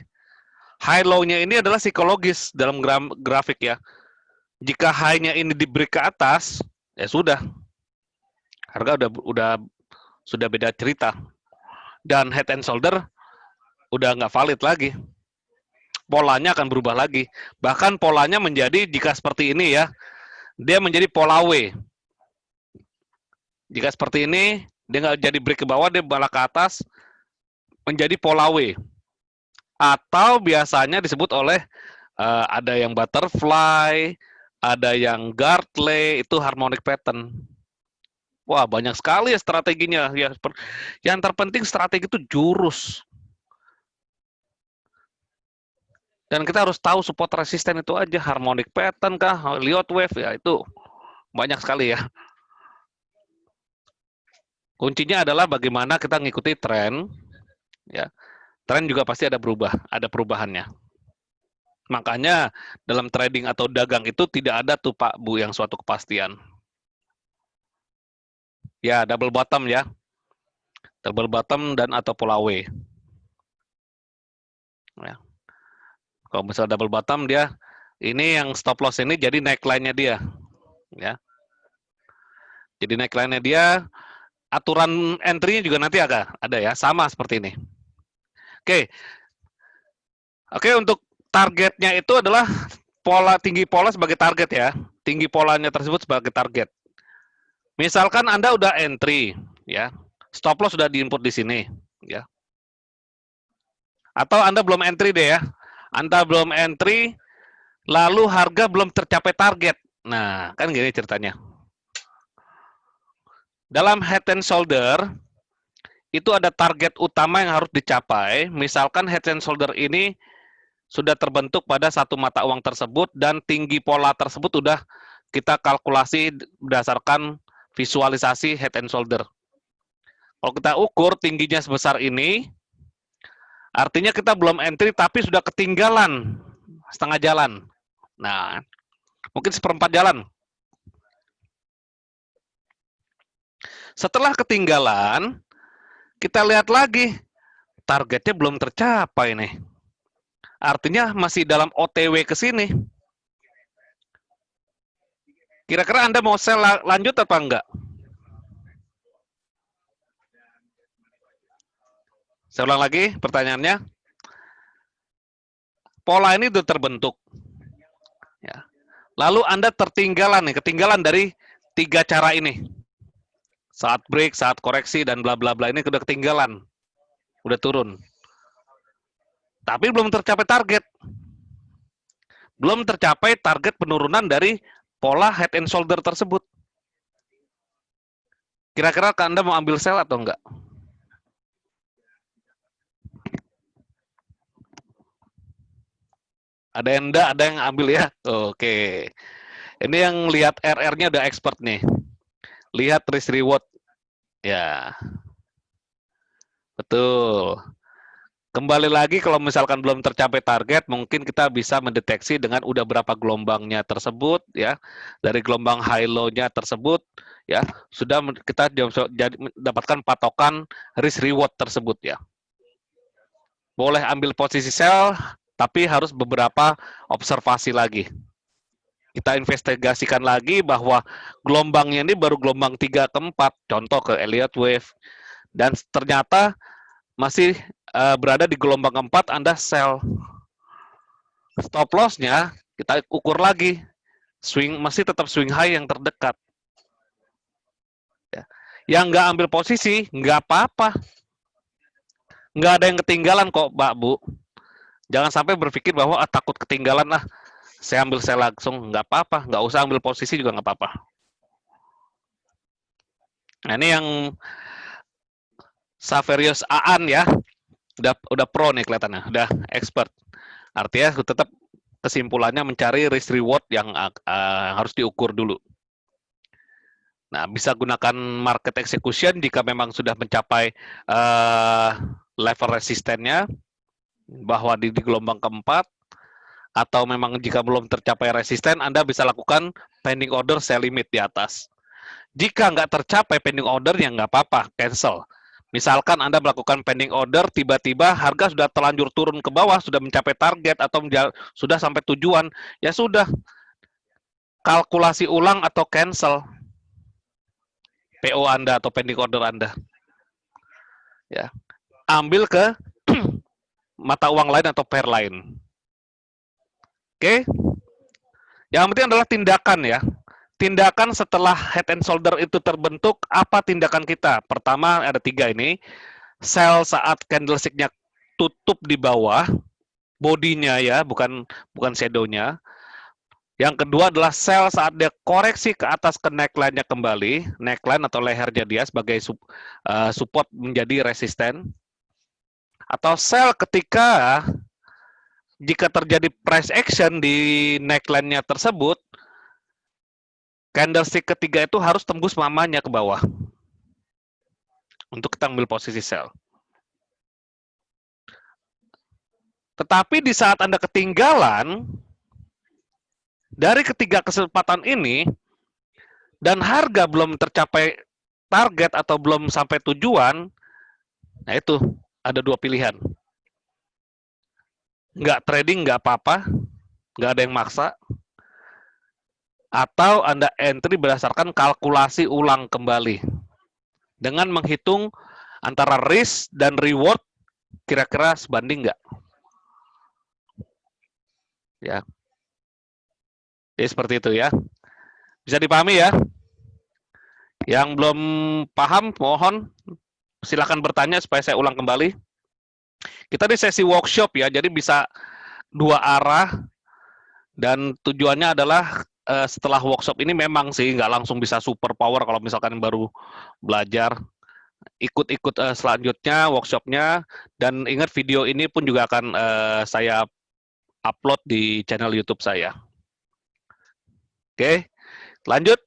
High low-nya ini adalah psikologis dalam grafik ya. Jika high-nya ini di break ke atas, ya sudah. Harga sudah beda cerita. Dan head and shoulder udah nggak valid lagi. Polanya akan berubah lagi. Bahkan polanya menjadi jika seperti ini ya, dia menjadi pola W. Jika seperti ini, dia nggak jadi break ke bawah, dia malah ke atas, menjadi pola W. Atau biasanya disebut oleh ada yang butterfly, ada yang gartley, itu harmonic pattern. Wah, banyak sekali ya strateginya. Ya, yang terpenting strategi itu jurus. Dan kita harus tahu support resisten itu aja, harmonic pattern kah, Elliott wave ya, itu banyak sekali ya. Kuncinya adalah bagaimana kita ngikuti tren, ya. Tren juga pasti ada perubahannya. Makanya dalam trading atau dagang itu tidak ada tuh Pak Bu yang suatu kepastian. Ya, double bottom ya. Double bottom dan atau pola W. Ya. Kalau misalnya double bottom dia, ini yang stop loss ini jadi neckline-nya dia. Ya. Jadi neckline-nya dia, aturan entry-nya juga nanti ada ya, sama seperti ini. Oke, untuk targetnya itu adalah tinggi pola sebagai target ya. tinggi polanya tersebut sebagai target. Misalkan Anda udah entry, ya, stop loss sudah diinput di sini, ya. Atau Anda belum entry deh ya, Anda belum entry, lalu harga belum tercapai target. Nah, kan gini ceritanya. Dalam head and shoulder, itu ada target utama yang harus dicapai. Misalkan head and shoulder ini sudah terbentuk pada satu mata uang tersebut dan tinggi pola tersebut sudah kita kalkulasi berdasarkan visualisasi head and shoulder. Kalau kita ukur tingginya sebesar ini, artinya kita belum entry tapi sudah ketinggalan setengah jalan. Nah, mungkin seperempat jalan. Setelah ketinggalan, kita lihat lagi, targetnya belum tercapai nih. Artinya masih dalam OTW ke sini. Kira-kira Anda mau sell lanjut apa enggak? Saya ulang lagi pertanyaannya. Pola ini sudah terbentuk. Ya. Lalu Anda ketinggalan dari 3 cara ini. Saat break, saat koreksi, dan bla bla bla ini sudah ketinggalan. Udah turun. Tapi belum tercapai target. Belum tercapai target penurunan dari pola head and shoulder tersebut. Kira-kira Anda mau ambil sell atau enggak? Ada yang enggak, ada yang ambil ya? Oke. Ini yang lihat RR-nya udah expert nih. Lihat risk reward. Ya. Betul. Kembali lagi kalau misalkan belum tercapai target, mungkin kita bisa mendeteksi dengan udah berapa gelombangnya tersebut ya. Dari gelombang high low-nya tersebut ya, sudah kita dapatkan patokan risk reward tersebut ya. Boleh ambil posisi sell, tapi harus beberapa observasi lagi. Kita investigasikan lagi bahwa gelombangnya ini baru gelombang 3 ke 4, contoh ke Elliott Wave, dan ternyata masih berada di gelombang 4, Anda sell. Stop loss-nya kita ukur lagi, masih tetap swing high yang terdekat. Ya. Yang nggak ambil posisi, nggak apa-apa. Nggak ada yang ketinggalan kok, Mbak, Bu. Jangan sampai berpikir bahwa takut ketinggalan, saya ambil sell langsung, nggak apa-apa. Nggak usah ambil posisi juga nggak apa-apa. Nah, ini yang Saverius Aan ya, udah pro nih kelihatannya, udah expert. Artinya tetap kesimpulannya mencari risk reward yang harus diukur dulu. Nah, bisa gunakan market execution jika memang sudah mencapai level resistennya, bahwa di gelombang keempat, atau memang jika belum tercapai resisten, Anda bisa lakukan pending order sell limit di atas. Jika nggak tercapai pending order, ya nggak apa-apa, cancel. Misalkan Anda melakukan pending order, tiba-tiba harga sudah terlanjur turun ke bawah, sudah mencapai target, atau sudah sampai tujuan, ya sudah, kalkulasi ulang atau cancel PO Anda atau pending order Anda. Ya, ambil ke mata uang lain atau pair lain. Oke? Yang penting adalah tindakan ya. Tindakan setelah head and shoulder itu terbentuk, apa tindakan kita? Pertama, ada 3 ini. Sell saat candlestick-nya tutup di bawah, bodinya ya, bukan shadow-nya. Yang kedua adalah sell saat dia koreksi ke atas ke neckline-nya kembali, neckline atau lehernya dia sebagai support menjadi resisten. Atau sell ketika jika terjadi price action di neckline-nya tersebut, candlestick ketiga itu harus tembus mamanya ke bawah untuk kita ambil posisi sell. Tetapi di saat Anda ketinggalan dari ketiga kesempatan ini dan harga belum tercapai target atau belum sampai tujuan, nah itu ada 2 pilihan. Nggak trading nggak apa-apa, nggak ada yang maksa, atau Anda entry berdasarkan kalkulasi ulang kembali dengan menghitung antara risk dan reward kira-kira sebanding nggak? Ya. Jadi seperti itu ya. Bisa dipahami ya? Yang belum paham, mohon silakan bertanya supaya saya ulang kembali. Kita di sesi workshop ya, jadi bisa dua arah, dan tujuannya adalah setelah workshop ini memang sih nggak langsung bisa super power kalau misalkan baru belajar. Ikut-ikut selanjutnya workshopnya, dan ingat video ini pun juga akan saya upload di channel YouTube saya. Oke, lanjut.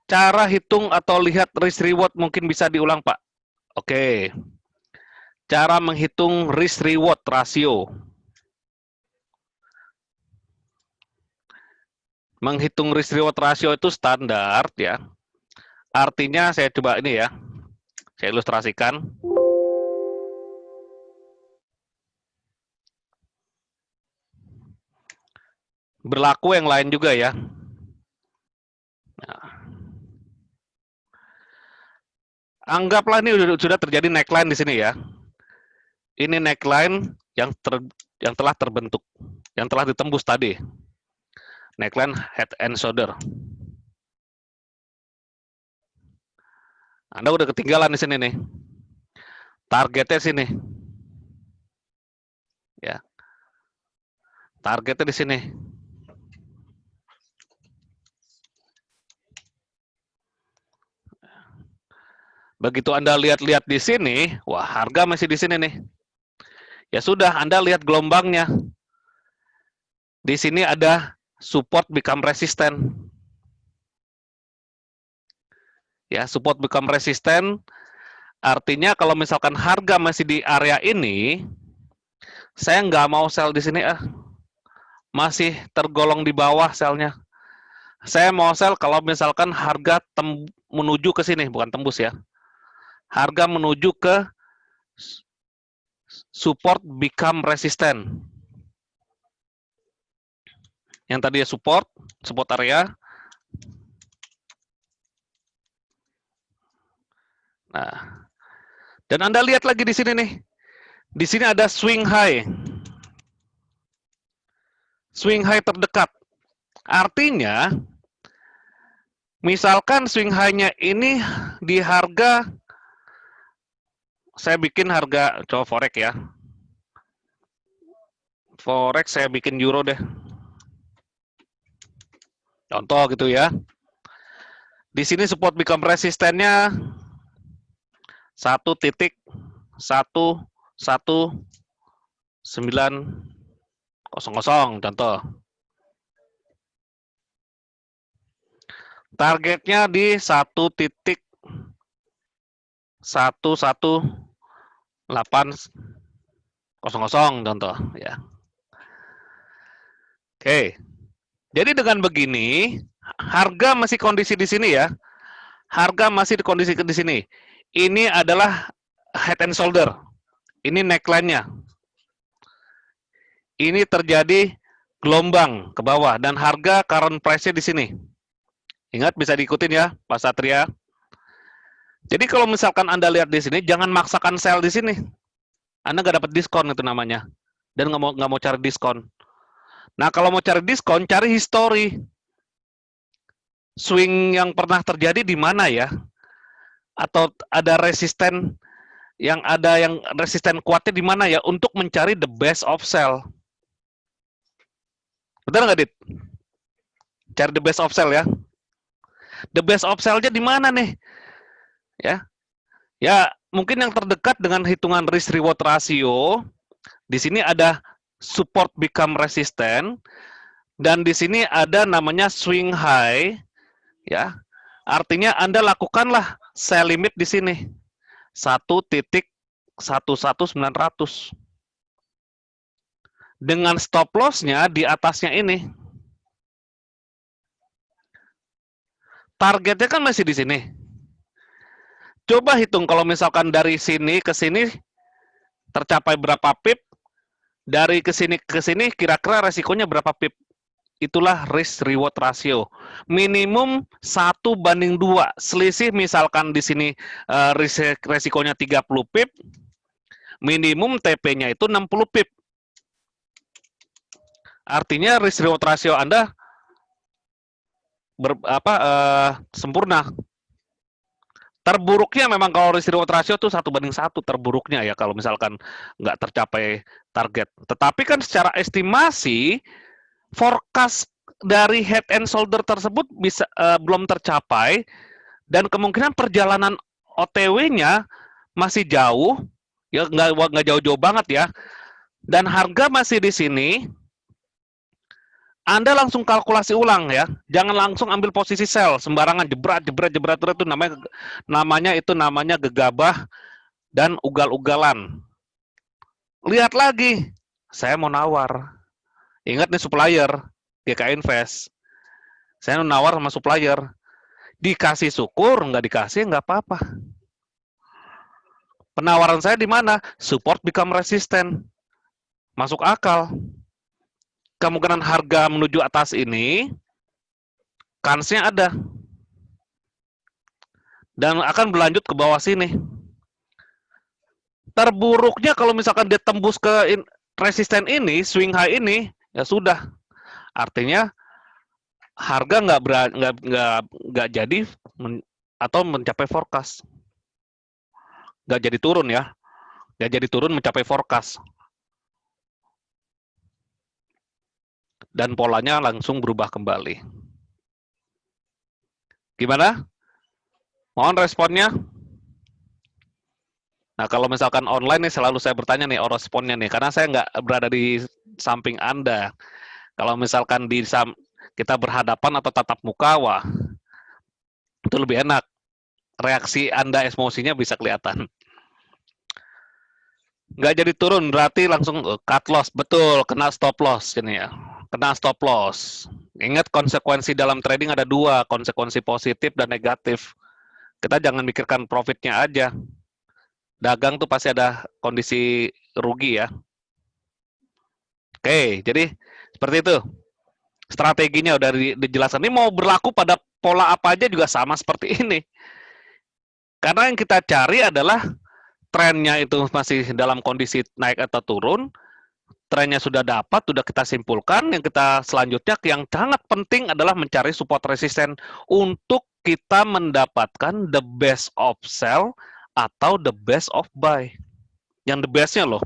Cara hitung atau lihat risk reward mungkin bisa diulang, Pak. Oke. Cara menghitung risk reward rasio. Menghitung risk reward rasio itu standar ya. Artinya saya coba ini ya. Saya ilustrasikan. Berlaku yang lain juga ya. Nah. Anggaplah ini sudah terjadi neckline di sini ya. Ini neckline yang telah terbentuk, yang telah ditembus tadi. Neckline head and shoulder. Anda udah ketinggalan di sini nih. Targetnya sini. Ya. Targetnya di sini. Begitu Anda lihat-lihat di sini, wah harga masih di sini nih. Ya sudah, Anda lihat gelombangnya. Di sini ada support become resistant. Ya, support become resistant artinya kalau misalkan harga masih di area ini, saya nggak mau sell di sini masih tergolong di bawah selnya. Saya mau sell kalau misalkan harga menuju ke sini, bukan tembus ya. Harga menuju ke support become resistant. Yang tadi ya support area. Nah, dan Anda lihat lagi di sini nih. Di sini ada swing high. Swing high terdekat. Artinya, misalkan swing high-nya ini di harga, saya bikin harga, coba forex ya. Forex saya bikin euro deh. Contoh gitu ya. Di sini support become resistennya 1.11900 contoh. Targetnya di 1.11800 contoh ya. Oke. Jadi dengan begini, harga masih kondisi di sini ya. Harga masih di kondisi di sini. Ini adalah head and shoulder. Ini neckline-nya. Ini terjadi gelombang ke bawah dan harga current price-nya di sini. Ingat, bisa diikutin ya, Pak Satria. Jadi kalau misalkan Anda lihat di sini, jangan maksakan sell di sini. Anda nggak dapat diskon itu namanya. Dan nggak mau cari diskon. Nah, kalau mau cari diskon, cari history. Swing yang pernah terjadi di mana ya? Atau ada resisten yang resisten kuatnya di mana ya untuk mencari the best of sell. Betul nggak, Dit? Cari the best of sell ya. The best of sell-nya di mana nih? Ya. Ya, mungkin yang terdekat dengan hitungan risk reward ratio, di sini ada support become resistant, dan di sini ada namanya swing high, ya. Artinya Anda lakukanlah sell limit di sini 1.11900 dengan stop loss-nya di atasnya ini. Targetnya kan masih di sini. Coba hitung kalau misalkan dari sini ke sini tercapai berapa pip, dari ke sini kira-kira resikonya berapa pip. Itulah risk reward ratio. Minimum 1:2. Selisih misalkan di sini resikonya 30 pip, minimum TP-nya itu 60 pip. Artinya risk reward ratio Anda sempurna. Terburuknya memang kalau risk reward ratio tuh 1:1 terburuknya ya kalau misalkan nggak tercapai target. Tetapi kan secara estimasi forecast dari head and shoulder tersebut bisa belum tercapai dan kemungkinan perjalanan OTW-nya masih jauh, ya nggak jauh-jauh banget ya. Dan harga masih di sini. Anda langsung kalkulasi ulang ya, jangan langsung ambil posisi sell sembarangan jebret itu namanya gegabah dan ugal-ugalan. Lihat lagi, saya mau nawar. Ingat nih supplier, GK Invest. Saya mau nawar sama supplier. Dikasih syukur, nggak dikasih nggak apa-apa. Penawaran saya di mana? Support become resistant. Masuk akal. Kemungkinan harga menuju atas ini, kansnya ada. Dan akan berlanjut ke bawah sini. Terburuknya kalau misalkan dia tembus ke resisten ini, swing high ini, ya sudah. Artinya harga nggak jadi atau mencapai forecast. Nggak jadi turun ya. Nggak jadi turun mencapai forecast. Dan polanya langsung berubah kembali. Gimana? Mohon responnya. Nah, kalau misalkan online nih selalu saya bertanya nih responnya nih, karena saya nggak berada di samping Anda. Kalau misalkan kita berhadapan atau tatap muka, wah, itu lebih enak. Reaksi Anda, emosinya bisa kelihatan. Nggak jadi turun, berarti langsung cut loss. Betul, kena stop loss. Ini ya. Kena stop loss. Ingat konsekuensi dalam trading ada dua, konsekuensi positif dan negatif. Kita jangan mikirkan profitnya aja. Dagang tuh pasti ada kondisi rugi ya. Oke, jadi seperti itu. Strateginya udah dijelaskan. Ini mau berlaku pada pola apa aja juga sama seperti ini. Karena yang kita cari adalah trennya itu masih dalam kondisi naik atau turun. Trennya sudah dapat, sudah kita simpulkan. Yang kita selanjutnya yang sangat penting adalah mencari support resisten untuk kita mendapatkan the best of sell atau the best of buy. Yang the best-nya loh.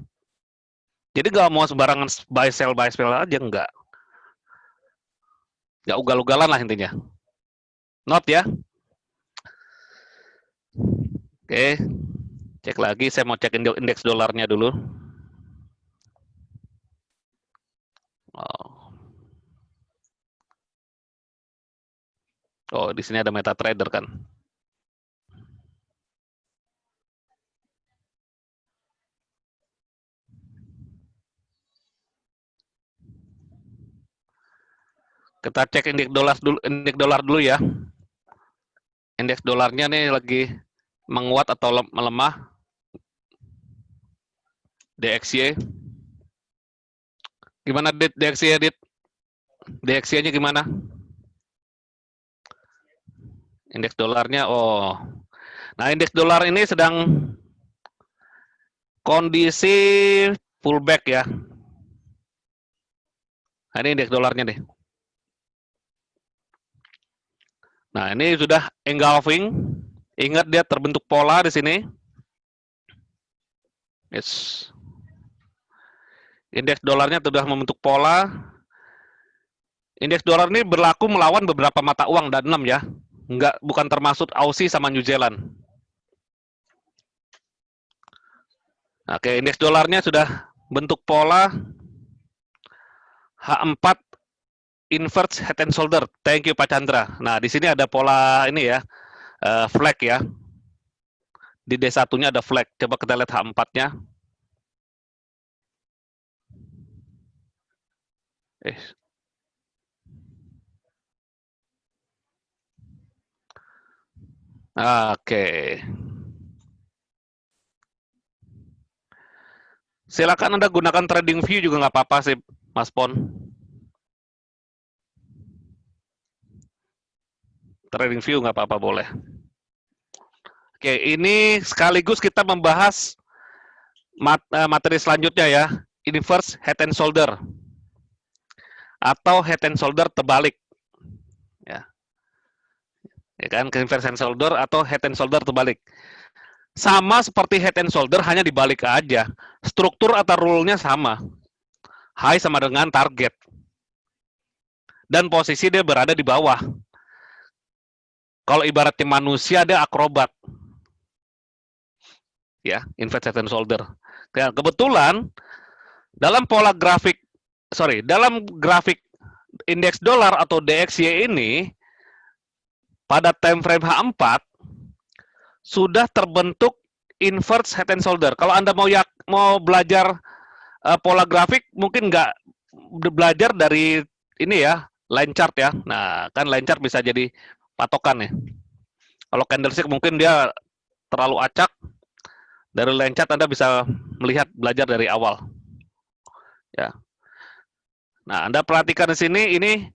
Jadi nggak mau sembarangan buy sell aja, enggak. Nggak ugal-ugalan lah intinya. Not ya. Oke. Cek lagi, saya mau cek indeks dolarnya dulu. Oh, di sini ada MetaTrader kan. Kita cek indeks dolar dulu ya. Indeks dolarnya nih lagi menguat atau melemah. DXY. Gimana Dit? DXY Dit? DXY-nya gimana? Indeks dolarnya, oh. Nah, indeks dolar ini sedang kondisi pullback ya. Nah, ini indeks dolarnya nih. Nah, ini sudah engulfing. Ingat dia terbentuk pola di sini. Yes. Indeks dolarnya sudah membentuk pola. Indeks dolar ini berlaku melawan beberapa mata uang dan 6 ya. Bukan termasuk Aussie sama New Zealand. Oke, indeks dolarnya sudah bentuk pola H4 inverse head and shoulder. Thank you Pak Chandra. Nah, di sini ada pola ini ya, flag ya. Di D1-nya ada flag. Coba kita lihat H4-nya. Oke. Silakan Anda gunakan trading view juga nggak apa-apa sih, Mas Pon. Trading view nggak apa-apa, boleh. Oke, ini sekaligus kita membahas materi selanjutnya ya, inverse head and shoulder atau head and shoulder terbalik. Ya. Ya kan, inverse head and shoulder atau head and shoulder terbalik. Sama seperti head and shoulder, hanya dibalik aja. Struktur atau rule-nya sama. High sama dengan target. Dan posisi dia berada di bawah. Kalau ibaratnya manusia, dia akrobat. Ya, inverse head and shoulder. Ya, kebetulan dalam pola grafik, dalam grafik indeks dolar atau DXY ini, pada time frame H4 sudah terbentuk inverse head and shoulder. Kalau Anda mau belajar pola grafik, mungkin nggak belajar dari ini ya, line chart ya. Nah, kan line chart bisa jadi patokan ya. Kalau candlestick mungkin dia terlalu acak. Dari line chart Anda bisa belajar dari awal. Ya. Nah, Anda perhatikan di sini, ini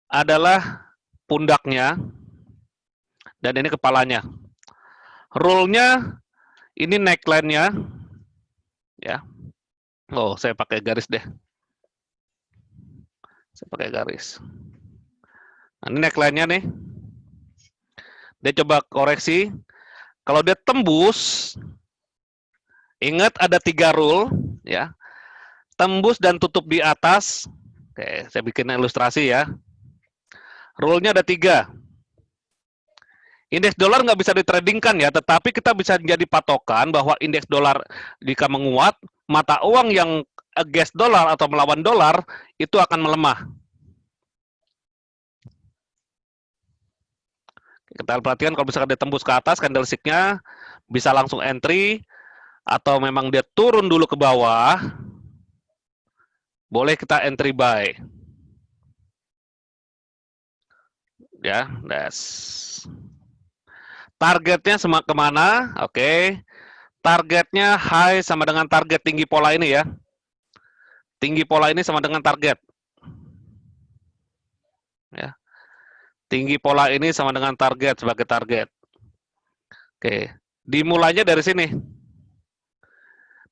adalah pundaknya dan ini kepalanya. Rule-nya ini neckline-nya, ya. Oh, saya pakai garis deh. Saya pakai garis. Nah, ini neckline-nya nih. Dia coba koreksi. Kalau dia tembus, ingat ada 3 rule, ya. Tembus dan tutup di atas. Oke, saya bikin ilustrasi ya. Rule-nya ada 3. Indeks dolar nggak bisa ditradingkan ya, tetapi kita bisa jadi patokan bahwa indeks dolar jika menguat, mata uang yang against dolar atau melawan dolar itu akan melemah. Kita perhatikan kalau misalkan dia tembus ke atas, candlestick-nya bisa langsung entry, atau memang dia turun dulu ke bawah, boleh kita entry buy. Ya, targetnya kemana? Oke. Targetnya high sama dengan target tinggi pola ini ya. Tinggi pola ini sama dengan target. Ya. Tinggi pola ini sama dengan target sebagai target. Oke. Dimulainya dari sini.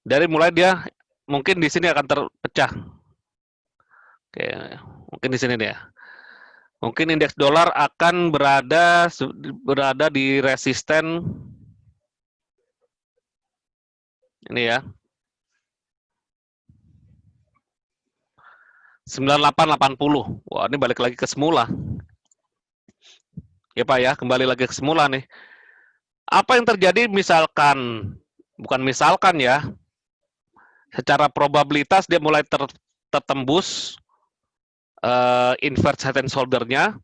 Dari mulai dia mungkin di sini akan terpecah. Oke, mungkin di sini dia. Mungkin indeks dolar akan berada di resisten ini ya. 9880. Wah, ini balik lagi ke semula. Ya Pak ya, kembali lagi ke semula nih. Apa yang terjadi misalkan, bukan misalkan ya, secara probabilitas dia mulai tertembus inverse head and shoulder-nya,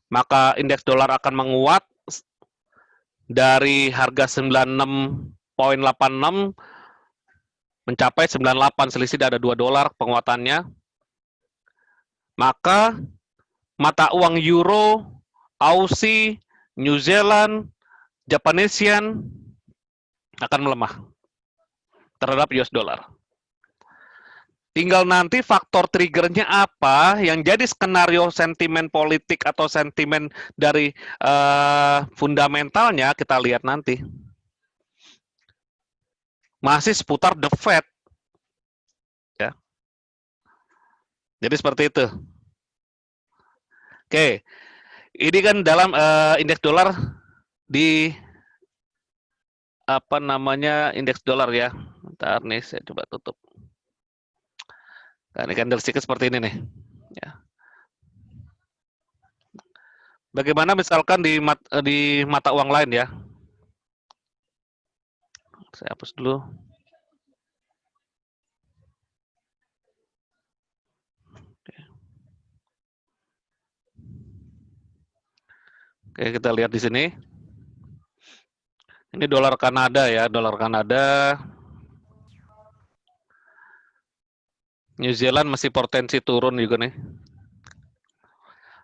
maka indeks dolar akan menguat dari harga 96.86 mencapai 98, selisih ada 2 dolar penguatannya. Maka mata uang euro, Aussie, New Zealand, Japanese yen akan melemah terhadap US dollar. Tinggal nanti faktor triggernya apa yang jadi skenario sentimen politik atau sentimen dari fundamentalnya kita lihat nanti. Masih seputar the Fed. Ya. Jadi seperti itu. Oke. Ini kan dalam indeks dolar di apa namanya indeks dolar ya. Bentar nih saya coba tutup. Nah, ini candlestick seperti ini nih. Ya. Bagaimana misalkan di mata uang lain ya? Saya hapus dulu. Oke, kita lihat di sini. Ini dolar Kanada ya, dolar Kanada. New Zealand masih potensi turun juga nih.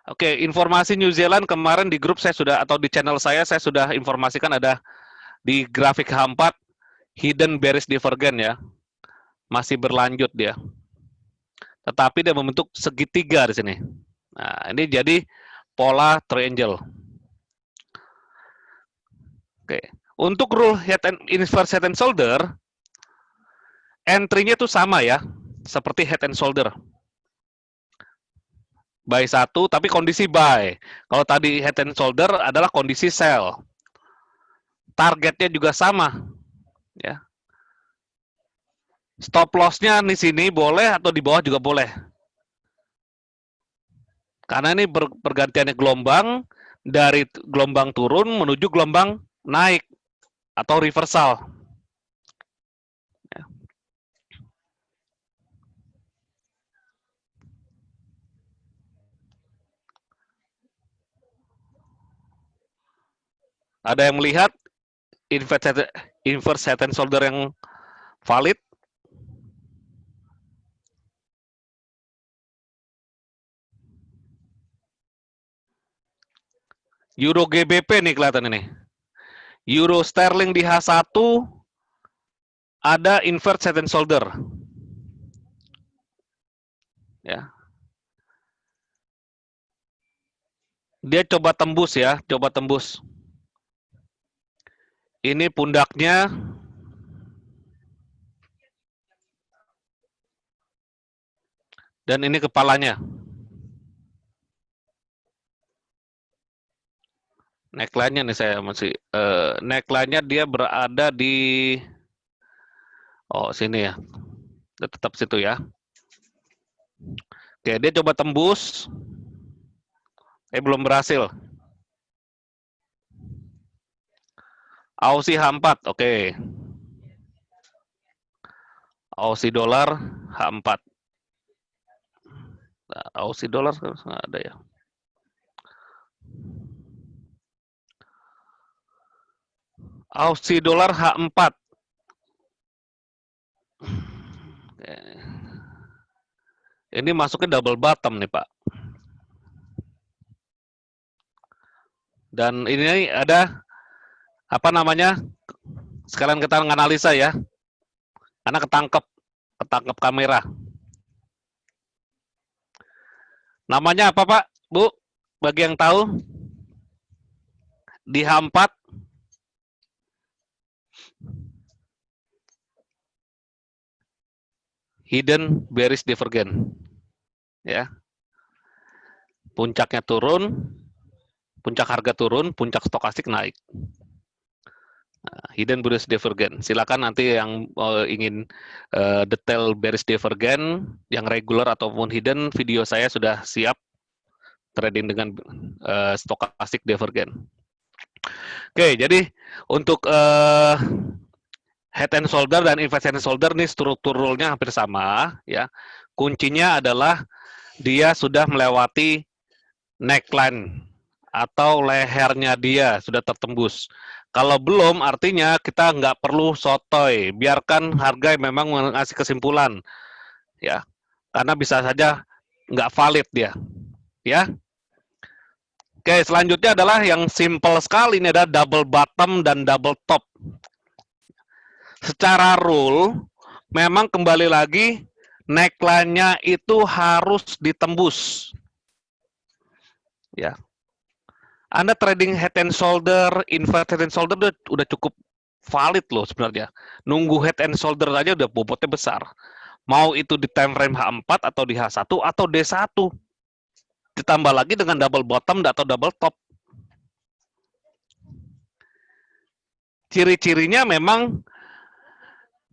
Oke, informasi New Zealand kemarin di grup saya sudah, atau di channel saya sudah informasikan ada di grafik H4 hidden bearish divergence ya. Masih berlanjut dia. Tetapi dia membentuk segitiga di sini. Nah, ini jadi pola triangle. Oke. Untuk rule inverse head and shoulder, entry-nya itu sama ya, seperti head and shoulder. buy 1, tapi kondisi buy. Kalau tadi head and shoulder adalah kondisi sell. Targetnya juga sama, ya. Stop loss-nya di sini boleh atau di bawah juga boleh. Karena ini pergantiannya gelombang, dari gelombang turun menuju gelombang naik atau reversal. Ada yang melihat inverse head and shoulder yang valid? Euro GBP nih kelihatan ini. Euro sterling di H1 ada inverse head and shoulder. Ya. Dia coba tembus ya, coba tembus. Ini pundaknya. Dan ini kepalanya. Neckline-nya nih saya masih neckline-nya dia berada di sini ya. Dia tetap situ ya. Oke, dia coba tembus. Belum berhasil. Aussie H4, oke. Aussie dolar H4. Nah, Aussie dolar nggak ada ya. Aussie dolar H4. Oke. Ini masuknya double bottom nih, Pak. Dan ini ada apa namanya? Sekalian kita analisa ya. Karena ketangkep kamera. Namanya apa, Pak? Bu, bagi yang tahu? Di H4 hidden bearish divergence. Ya. Puncaknya turun, puncak harga turun, puncak stokastik naik. Hidden bearish divergence. Silakan nanti yang ingin detail bearish divergence yang regular ataupun hidden, video saya sudah siap trading dengan stokastik divergence. Oke, jadi untuk head and shoulder dan inverse head and shoulder nih strukturalnya hampir sama ya. Kuncinya adalah dia sudah melewati neckline atau lehernya dia sudah tertembus. Kalau belum, artinya kita nggak perlu sotoy. Biarkan harga memang mengasih kesimpulan, ya, karena bisa saja nggak valid dia, ya. Oke, selanjutnya adalah yang simple sekali, ini ada double bottom dan double top. Secara rule, memang kembali lagi neckline-nya itu harus ditembus, ya. Anda trading head and shoulder, inverse head and shoulder udah cukup valid loh sebenarnya. Nunggu head and shoulder aja udah bobotnya besar. Mau itu di time frame H4 atau di H1 atau D1. Ditambah lagi dengan double bottom atau double top. Ciri-cirinya memang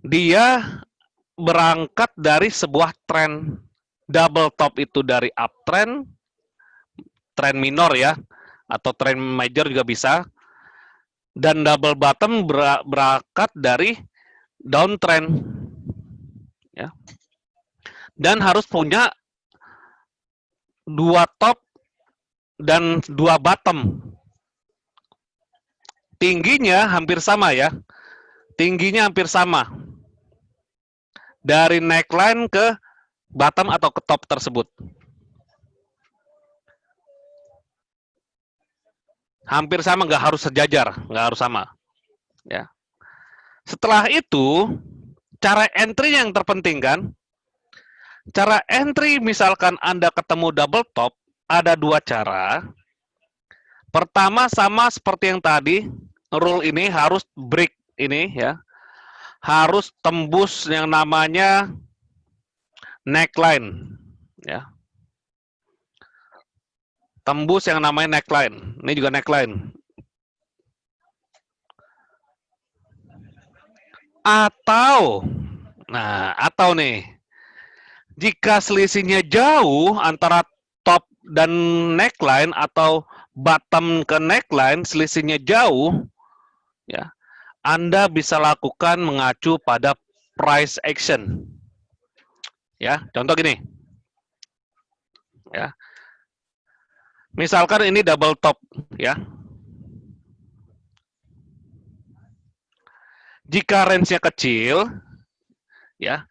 dia berangkat dari sebuah trend. Double top itu dari uptrend, trend minor ya, atau trend major juga bisa, dan double bottom berangkat dari downtrend, ya. Dan harus punya dua top dan dua bottom. Tingginya hampir sama ya, tingginya hampir sama dari neckline ke bottom atau ke top tersebut. Hampir sama, nggak harus sejajar, nggak harus sama. Ya. Setelah itu, cara entry yang terpenting kan? Cara entry misalkan Anda ketemu double top, ada dua cara. Pertama sama seperti yang tadi, rule ini harus break ini ya. Harus tembus yang namanya neckline ya. tembus yang namanya neckline. Ini juga neckline. Atau, atau nih, jika selisihnya jauh antara top dan neckline atau bottom ke neckline, selisihnya jauh, ya, Anda bisa lakukan mengacu pada price action. Ya, contoh gini. Ya. Misalkan ini double top, ya. Jika range-nya kecil, ya.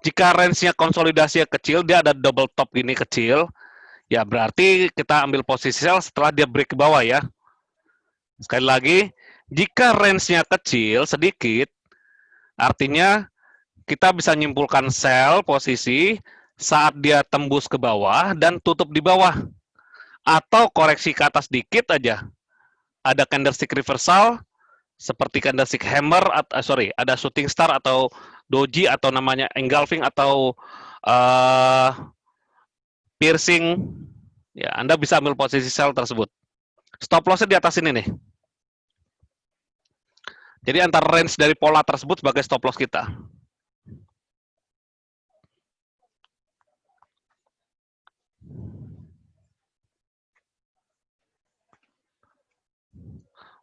Jika range-nya konsolidasinya kecil, dia ada double top ini kecil, ya berarti kita ambil posisi sell setelah dia break ke bawah ya. Sekali lagi, jika range-nya kecil sedikit, artinya kita bisa nyimpulkan sell posisi saat dia tembus ke bawah dan tutup di bawah. Atau koreksi ke atas dikit aja. Ada candlestick reversal, seperti candlestick hammer, ada shooting star atau doji atau namanya engulfing atau piercing, ya Anda bisa ambil posisi sell tersebut. Stop loss-nya di atas ini nih. Jadi antara range dari pola tersebut sebagai stop loss kita.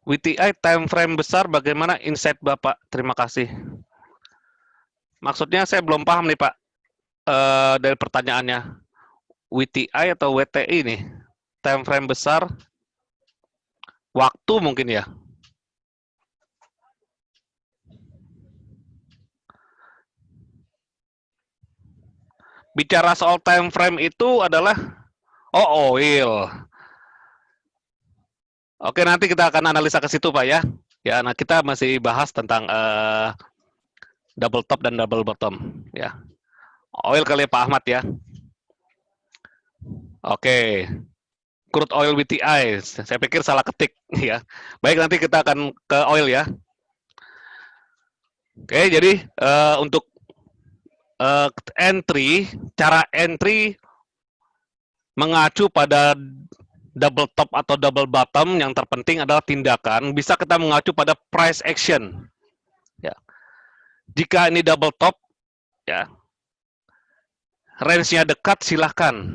WTI time frame besar, bagaimana insight Bapak? Terima kasih. Maksudnya saya belum paham nih Pak, dari pertanyaannya. WTI atau WTI nih? Time frame besar, waktu mungkin ya? Bicara soal time frame itu adalah, oil. Oke, nanti kita akan analisa ke situ Pak ya. Ya, nah kita masih bahas tentang double top dan double bottom ya. Oil kali ya Pak Ahmad ya. Oke. Crude oil WTI, saya pikir salah ketik ya. Baik, nanti kita akan ke oil ya. Oke, jadi untuk entry, cara entry mengacu pada double top atau double bottom, yang terpenting adalah tindakan. Bisa kita mengacu pada price action. Ya. Jika ini double top, ya, range-nya dekat, silahkan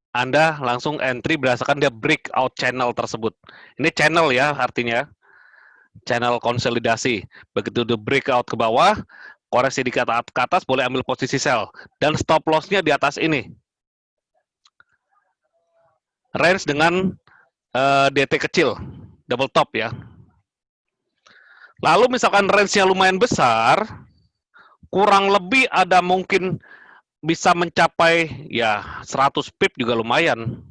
Anda langsung entry berdasarkan dia breakout channel tersebut. Ini channel ya artinya, channel konsolidasi. Begitu dia breakout ke bawah, koreksi di ke atas, boleh ambil posisi sell. Dan stop loss-nya di atas ini. Range dengan DT kecil, double top ya. Lalu misalkan range-nya lumayan besar, kurang lebih ada mungkin bisa mencapai ya 100 pip juga lumayan.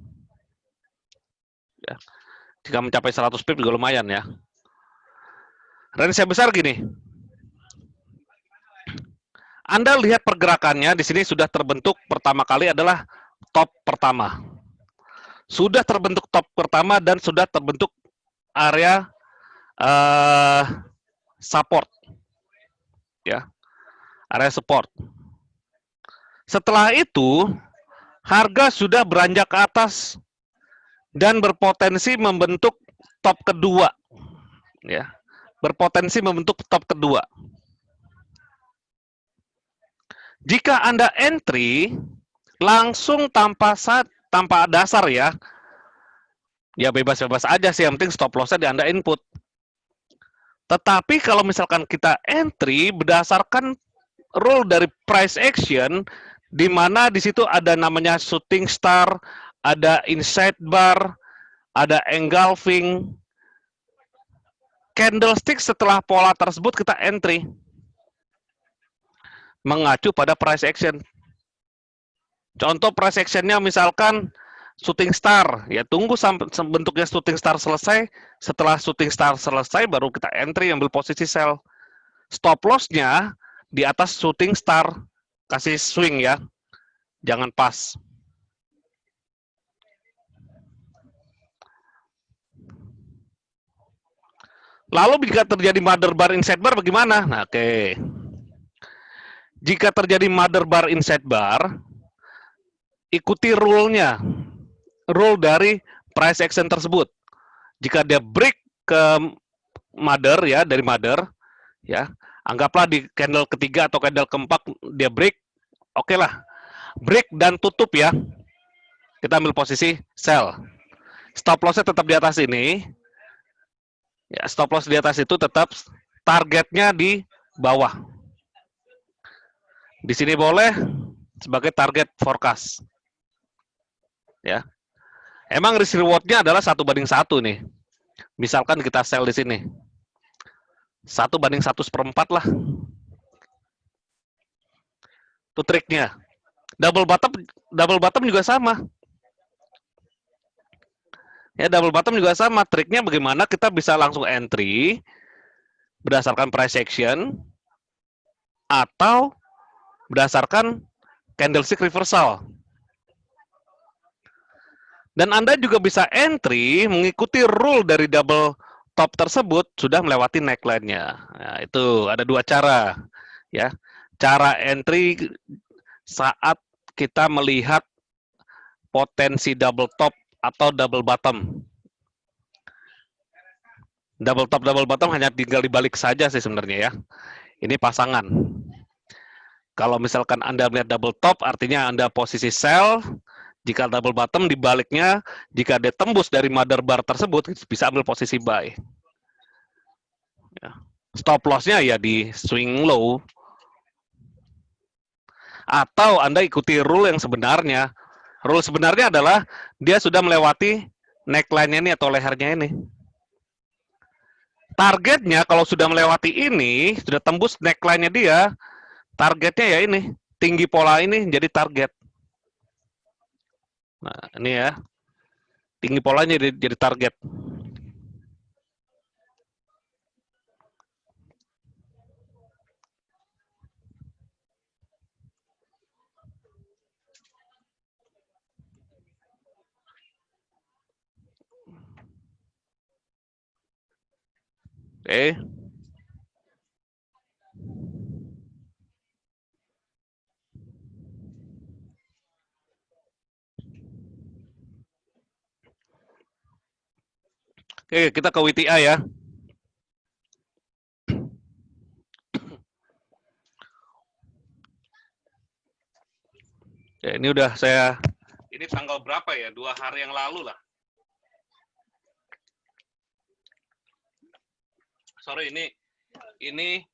Ya. Jika mencapai 100 pip juga lumayan ya. Range-nya besar gini. Anda lihat pergerakannya di sini sudah terbentuk pertama kali adalah top pertama. Sudah terbentuk top pertama dan sudah terbentuk area support. Ya. Area support. Setelah itu, harga sudah beranjak ke atas dan berpotensi membentuk top kedua. Ya. Berpotensi membentuk top kedua. Jika Anda entry langsung tanpa dasar ya bebas-bebas aja sih, yang penting stop loss-nya di Anda input. Tetapi kalau misalkan kita entry berdasarkan rule dari price action, di mana di situ ada namanya shooting star, ada inside bar, ada engulfing, candlestick setelah pola tersebut kita entry mengacu pada price action. Contoh price action-nya misalkan shooting star, ya tunggu sampai bentuknya shooting star selesai. Setelah shooting star selesai, baru kita entry ambil posisi sell. Stop loss-nya di atas shooting star, kasih swing ya, jangan pas. Lalu jika terjadi mother bar inside bar bagaimana? Nah, oke. Jika terjadi mother bar inside bar, ikuti rule-nya. rule dari price action tersebut. Jika dia break ke mother ya, dari mother ya, anggaplah di candle ketiga atau candle keempat dia break, oke lah, break dan tutup ya, kita ambil posisi sell. Stop lossnya tetap di atas ini ya, stop loss di atas itu tetap, targetnya di bawah. Di sini boleh sebagai target forecast ya. Emang risk rewardnya adalah 1:1 nih. Misalkan kita sell di sini 1:1/4 lah, itu triknya. Double bottom juga sama ya, double bottom juga sama. Triknya bagaimana kita bisa langsung entry berdasarkan price action atau berdasarkan candlestick reversal. Dan Anda juga bisa entry mengikuti rule dari double top tersebut sudah melewati neckline-nya. Nah, itu ada dua cara ya. Cara entry saat kita melihat potensi double top atau double bottom. Double top, double bottom hanya tinggal dibalik saja sih sebenarnya ya. Ini pasangan. Kalau misalkan Anda melihat double top, artinya Anda posisi sell. Jika double bottom, dibaliknya, jika dia tembus dari mother bar tersebut, bisa ambil posisi buy. Ya. Stop loss-nya ya di swing low. Atau Anda ikuti rule yang sebenarnya. Rule sebenarnya adalah dia sudah melewati neckline-nya ini atau lehernya ini. Targetnya kalau sudah melewati ini, sudah tembus neckline-nya dia, targetnya ya ini, tinggi pola ini jadi target. Nah, ini ya, tinggi polanya jadi target. Oke. Oke, kita ke WTI ya. Ya, ini udah saya, ini tanggal berapa ya? 2 hari yang lalu lah. Sorry, ini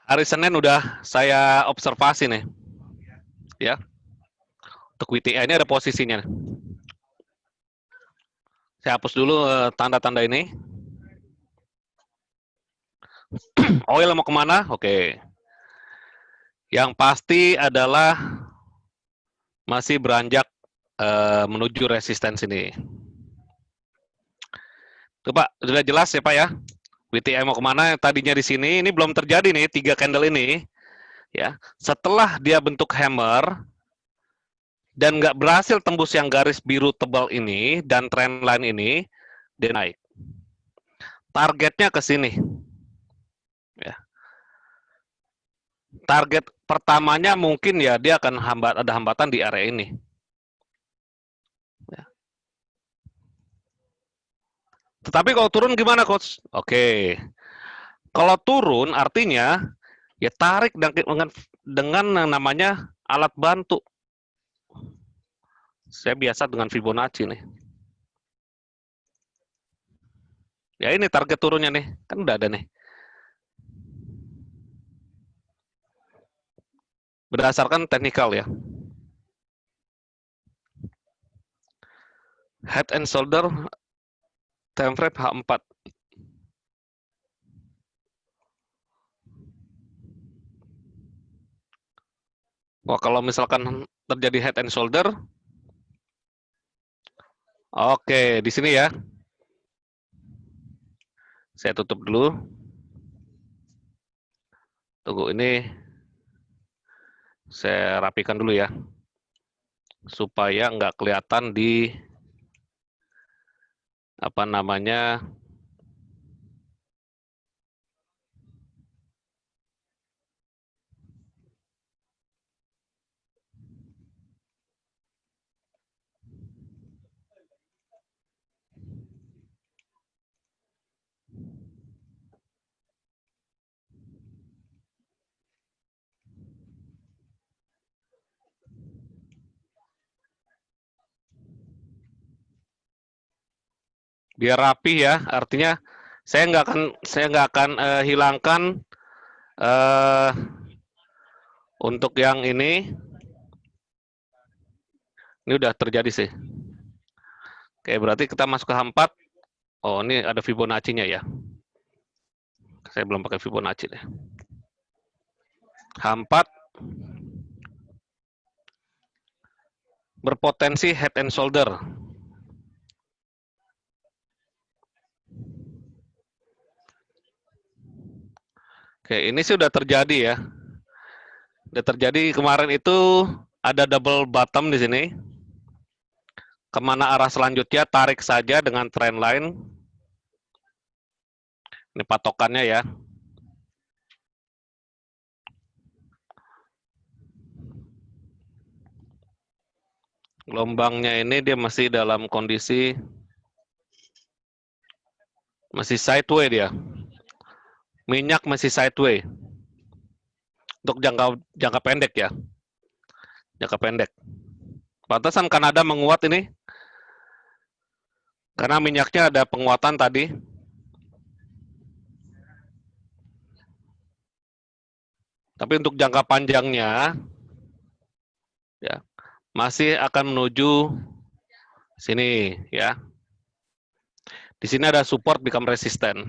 hari Senin udah saya observasi nih. Ya. Untuk WTI ini ada posisinya. Saya hapus dulu tanda-tanda ini. Oil mau kemana? Oke. Yang pasti adalah masih beranjak menuju resistance ini. Tuh Pak, sudah jelas ya Pak ya? WTI mau kemana? Tadinya di sini, ini belum terjadi nih, 3 candle ini. Ya, setelah dia bentuk hammer dan nggak berhasil tembus yang garis biru tebal ini dan trend line ini, dia naik. Targetnya ke sini. Ya. Target pertamanya mungkin ya dia akan ada hambatan di area ini. Ya. Tetapi kalau turun gimana coach? Oke. Kalau turun artinya ya tarik dengan yang namanya alat bantu. Saya biasa dengan Fibonacci nih. Ya ini target turunnya nih, kan udah ada nih. Berdasarkan teknikal ya. Head and shoulder time frame H4. Wah, kalau misalkan terjadi head and shoulder, oke, di sini ya. Saya tutup dulu. Tunggu, ini saya rapikan dulu ya. Supaya nggak kelihatan di apa namanya, Biar rapi ya, artinya saya nggak akan hilangkan eh, untuk yang ini udah terjadi sih. Oke, berarti kita masuk ke H4. Oh, ini ada Fibonacci-nya ya. Saya belum pakai Fibonacci deh. H4 berpotensi head and shoulder. Oke, ini sih udah terjadi ya. Udah terjadi kemarin itu ada double bottom di sini. Kemana arah selanjutnya, tarik saja dengan trend line. Ini patokannya ya. Gelombangnya ini dia masih dalam kondisi masih sideways dia. Minyak masih sideways. Untuk jangka pendek ya. Jangka pendek. Pantesan Kanada menguat ini. Karena minyaknya ada penguatan tadi. Tapi untuk jangka panjangnya ya masih akan menuju sini ya. Di sini ada support become resistant.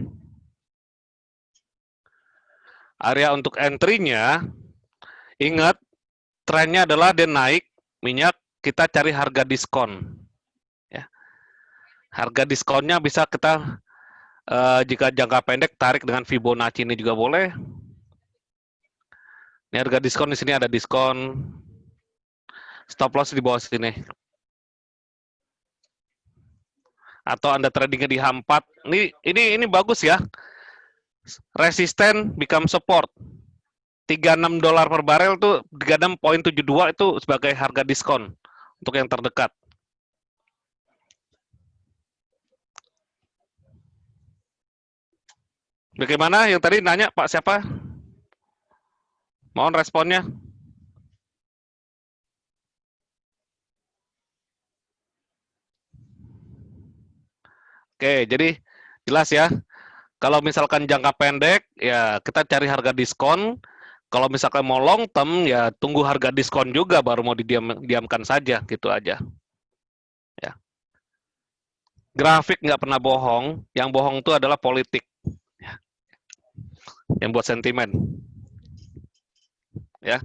Area untuk entry-nya, ingat trennya adalah dia naik minyak, kita cari harga diskon. Ya. Harga diskonnya bisa kita jika jangka pendek tarik dengan Fibonacci ini juga boleh. Ini harga diskon di sini ada diskon. Stop loss di bawah sini. Atau Anda tradingnya di H4. Ini bagus ya. Resisten become support. $36 per barel tuh 36.72 itu sebagai harga diskon untuk yang terdekat. Bagaimana yang tadi nanya Pak siapa? Mohon responnya. Oke, jadi jelas ya. Kalau misalkan jangka pendek, ya kita cari harga diskon. Kalau misalkan mau long term, ya tunggu harga diskon juga, baru mau didiamkan saja, gitu aja. Ya. Grafik nggak pernah bohong, yang bohong itu adalah politik. Ya. Yang buat sentimen. Ya.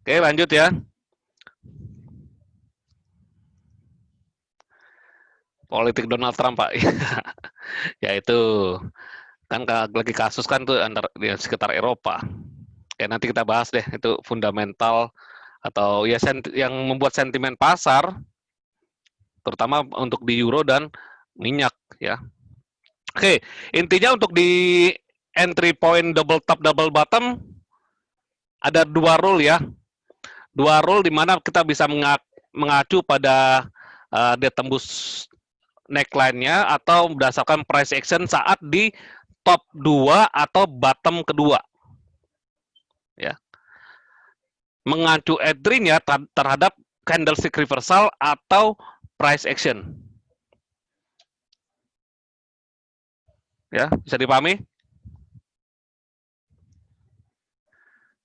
Oke, lanjut ya. Politik Donald Trump, Pak. Ya itu kan lagi kasus kan tuh di sekitar Eropa. Ya nanti kita bahas deh itu fundamental atau ya yang membuat sentimen pasar, terutama untuk di euro dan minyak ya. Oke, intinya untuk di entry point double top double bottom ada dua rule ya. Dua rule di mana kita bisa mengacu pada dia tembus neckline-nya atau berdasarkan price action saat di top 2 atau bottom kedua. Ya. Mengacu entry-nya terhadap candlestick reversal atau price action. Ya, bisa dipahami?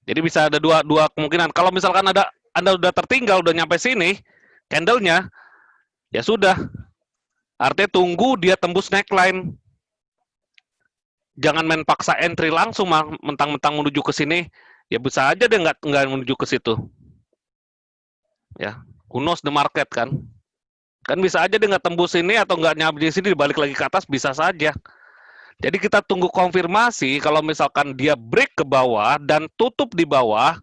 Jadi bisa ada dua kemungkinan. Kalau misalkan Anda udah tertinggal, udah nyampe sini, candle-nya, ya sudah. Artinya tunggu dia tembus neckline. Jangan main paksa entry langsung, mentang-mentang menuju ke sini, ya bisa aja dia nggak menuju ke situ. Ya, who knows the market kan? Kan bisa aja dia nggak tembus sini atau nggak nyampe di sini, balik lagi ke atas, bisa saja. Jadi kita tunggu konfirmasi kalau misalkan dia break ke bawah dan tutup di bawah,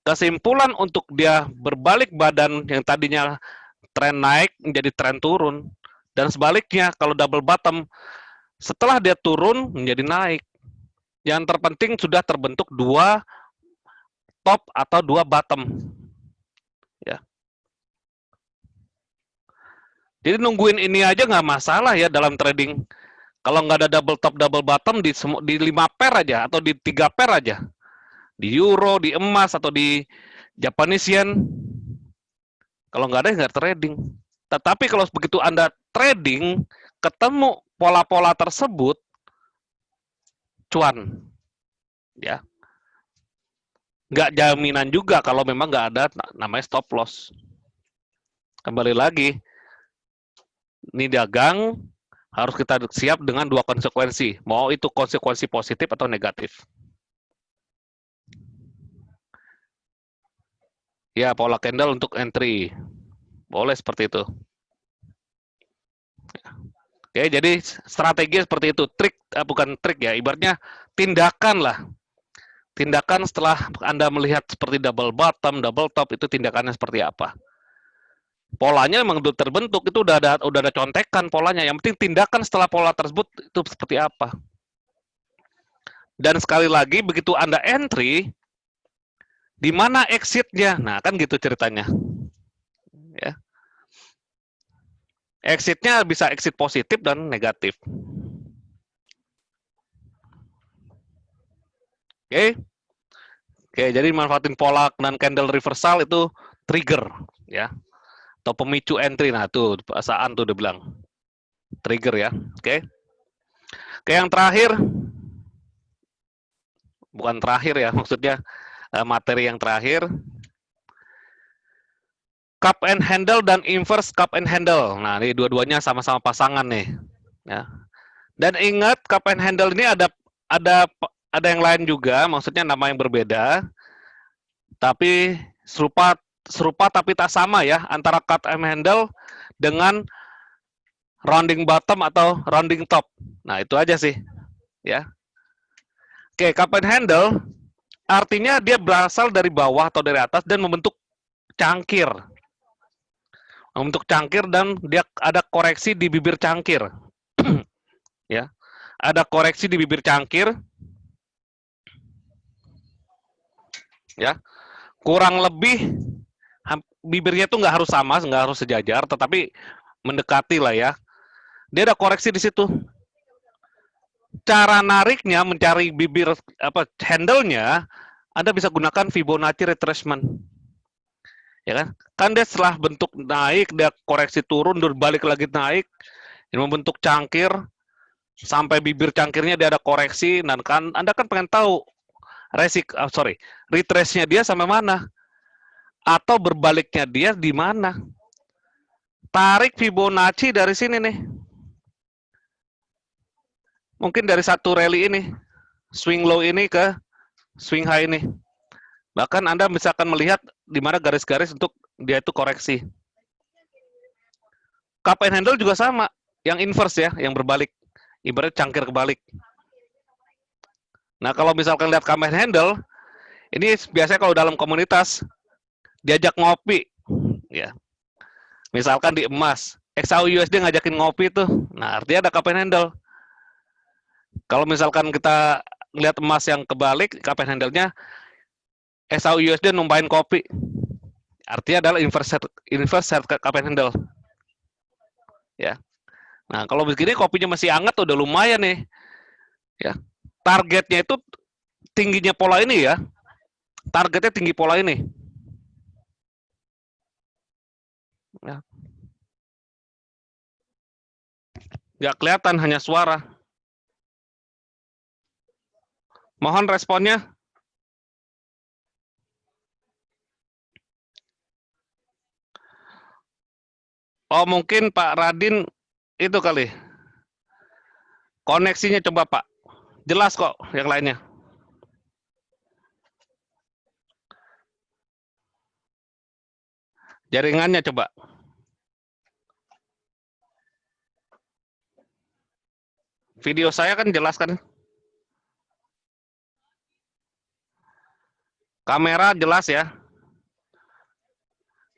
kesimpulan untuk dia berbalik badan yang tadinya tren naik menjadi tren turun. Dan sebaliknya kalau double bottom, setelah dia turun menjadi naik. Yang terpenting sudah terbentuk dua top atau dua bottom. Ya. Jadi nungguin ini aja nggak masalah ya dalam trading. Kalau nggak ada double top double bottom di 5 pair aja atau di 3 pair aja, di euro, di emas, atau di Japanese yen. Kalau nggak ada, nggak trading. Tetapi kalau begitu Anda trading, ketemu pola-pola tersebut, cuan. Ya, nggak jaminan juga kalau memang nggak ada namanya stop loss. Kembali lagi, ini dagang, harus kita siap dengan dua konsekuensi. Mau itu konsekuensi positif atau negatif. Ya, pola candle untuk entry. Boleh seperti itu. Oke, jadi strategi seperti itu. Trik, bukan trik ya, ibaratnya tindakan lah. Tindakan setelah Anda melihat seperti double bottom, double top, itu tindakannya seperti apa. Polanya memang terbentuk, itu udah ada contekan polanya. Yang penting tindakan setelah pola tersebut itu seperti apa. Dan sekali lagi, begitu Anda entry, di mana exit-nya? Nah, kan gitu ceritanya. Ya. Exit-nya bisa exit positif dan negatif. Oke. Oke, jadi manfaatin pola dan candle reversal itu trigger, ya, atau pemicu entry. Nah, tuh bahasaan tuh udah bilang trigger ya. Oke. Oke, yang terakhir, bukan terakhir ya, maksudnya materi yang terakhir, cup and handle dan inverse cup and handle. Nah, ini dua-duanya sama-sama pasangan nih. Ya. Dan ingat, cup and handle ini ada ada yang lain juga, maksudnya nama yang berbeda, tapi serupa tapi tak sama ya, antara cup and handle dengan rounding bottom atau rounding top. Nah, itu aja sih, ya. Oke, cup and handle artinya dia berasal dari bawah atau dari atas dan membentuk cangkir. Membentuk cangkir dan dia ada koreksi di bibir cangkir. Ya. Ada koreksi di bibir cangkir. Ya. Kurang lebih bibirnya itu nggak harus sama, nggak harus sejajar, tetapi mendekati lah ya. Dia ada koreksi di situ. Cara nariknya, mencari bibir handle-nya, Anda bisa gunakan Fibonacci retracement. Ya kan? Kan dia setelah bentuk naik, dia koreksi turun, balik lagi naik, ini membentuk cangkir, sampai bibir cangkirnya dia ada koreksi, dan kan Anda kan pengen tahu retrace-nya dia sampai mana, atau berbaliknya dia di mana. Tarik Fibonacci dari sini nih. Mungkin dari satu rally ini, swing low ini ke swing high ini. Bahkan Anda misalkan melihat di mana garis-garis untuk dia itu koreksi. Cup and handle juga sama, yang inverse ya, yang berbalik. Ibarat cangkir kebalik. Nah, kalau misalkan lihat cup and handle, ini biasanya kalau dalam komunitas diajak ngopi, ya. Misalkan di emas, XAUUSD ngajakin ngopi tuh. Nah, artinya ada cup and handle. Kalau misalkan kita lihat emas yang kebalik, cup and handle-nya XAUUSD numbahin kopi. Artinya adalah inverse cup and handle. Ya. Nah, kalau begini kopinya masih hangat udah lumayan nih. Ya. Targetnya itu tingginya pola ini ya. Targetnya tinggi pola ini. Ya. Nggak kelihatan, hanya suara. Mohon responnya. Oh, mungkin Pak Radin itu kali. Koneksinya coba Pak. Jelas kok yang lainnya. Jaringannya coba. Video saya kan jelas kan. Kamera jelas ya.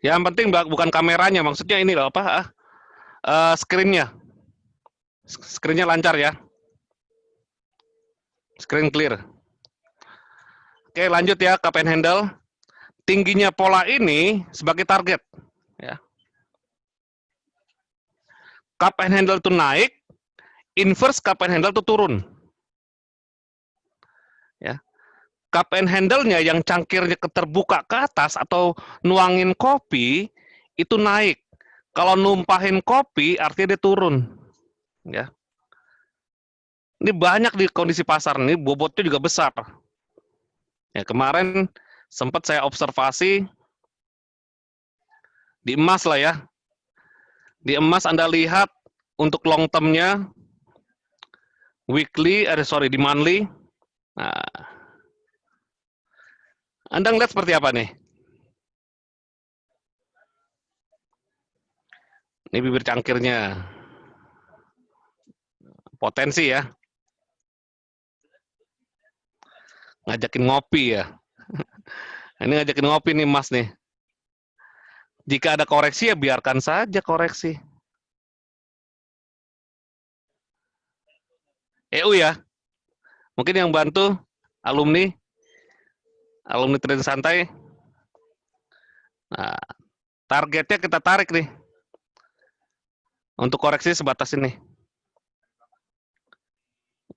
Yang penting bukan kameranya, maksudnya ini loh apa? Screen-nya. Screen-nya lancar ya. Screen clear. Oke, lanjut ya, cup and handle. Tingginya pola ini sebagai target. Ya. Cup and handle itu naik, inverse cup and handle itu turun. Ya. cup and handle-nya yang cangkirnya terbuka ke atas atau nuangin kopi itu naik. Kalau numpahin kopi artinya dia turun. Ya. Ini banyak di kondisi pasar nih, bobotnya juga besar. Ya, kemarin sempat saya observasi di emas lah ya. Di emas Anda lihat untuk long term-nya weekly, di monthly. Nah, Anda ngeliat seperti apa nih? Ini bibir cangkirnya. Potensi ya. Ngajakin ngopi ya. Ini ngajakin ngopi nih Mas nih. Jika ada koreksi ya biarkan saja koreksi. EU ya. Mungkin yang bantu alumni trading santai. Nah, targetnya kita tarik nih. Untuk koreksi sebatas ini.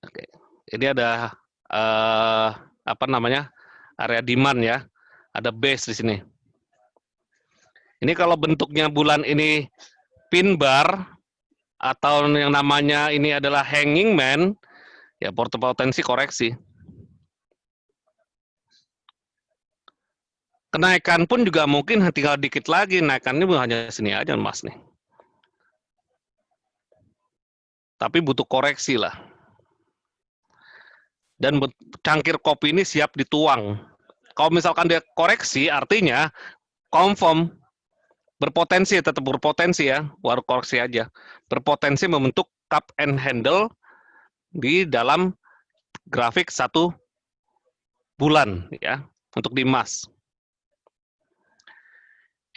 Oke. Ini ada apa namanya? Area demand ya. Ada base di sini. Ini kalau bentuknya bulan ini pin bar atau yang namanya ini adalah hanging man, ya potensi koreksi. Kenaikan pun juga mungkin tinggal dikit lagi, naikannya hanya sini aja Mas nih. Tapi butuh koreksi lah. Dan cangkir kopi ini siap dituang. Kalau misalkan dia koreksi, artinya confirm berpotensi, tetap berpotensi ya, baru koreksi aja. Berpotensi membentuk cup and handle di dalam grafik 1 bulan ya, untuk di emas.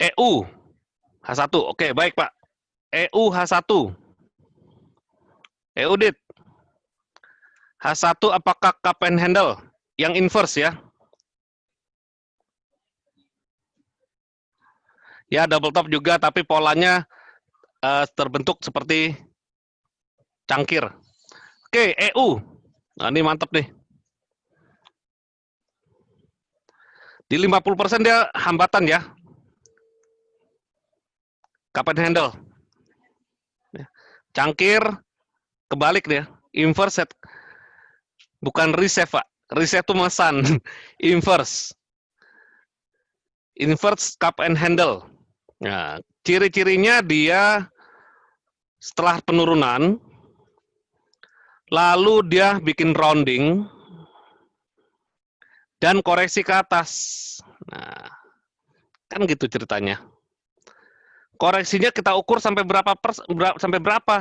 EU H1, oke baik Pak. EU H1, EUDIT H1 apakah cup and handle yang inverse ya? Ya double top juga, tapi polanya terbentuk seperti cangkir. Oke, EU. Nah, ini mantap nih. Di 50% dia hambatan ya. Cup and handle. Cangkir kebalik dia. Inverse. Bukan reset, Pak. Reset itu mesan. Inverse. Inverse cup and handle. Nah, ciri-cirinya dia setelah penurunan, lalu dia bikin rounding, dan koreksi ke atas. Nah, kan gitu ceritanya. Koreksinya kita ukur sampai berapa?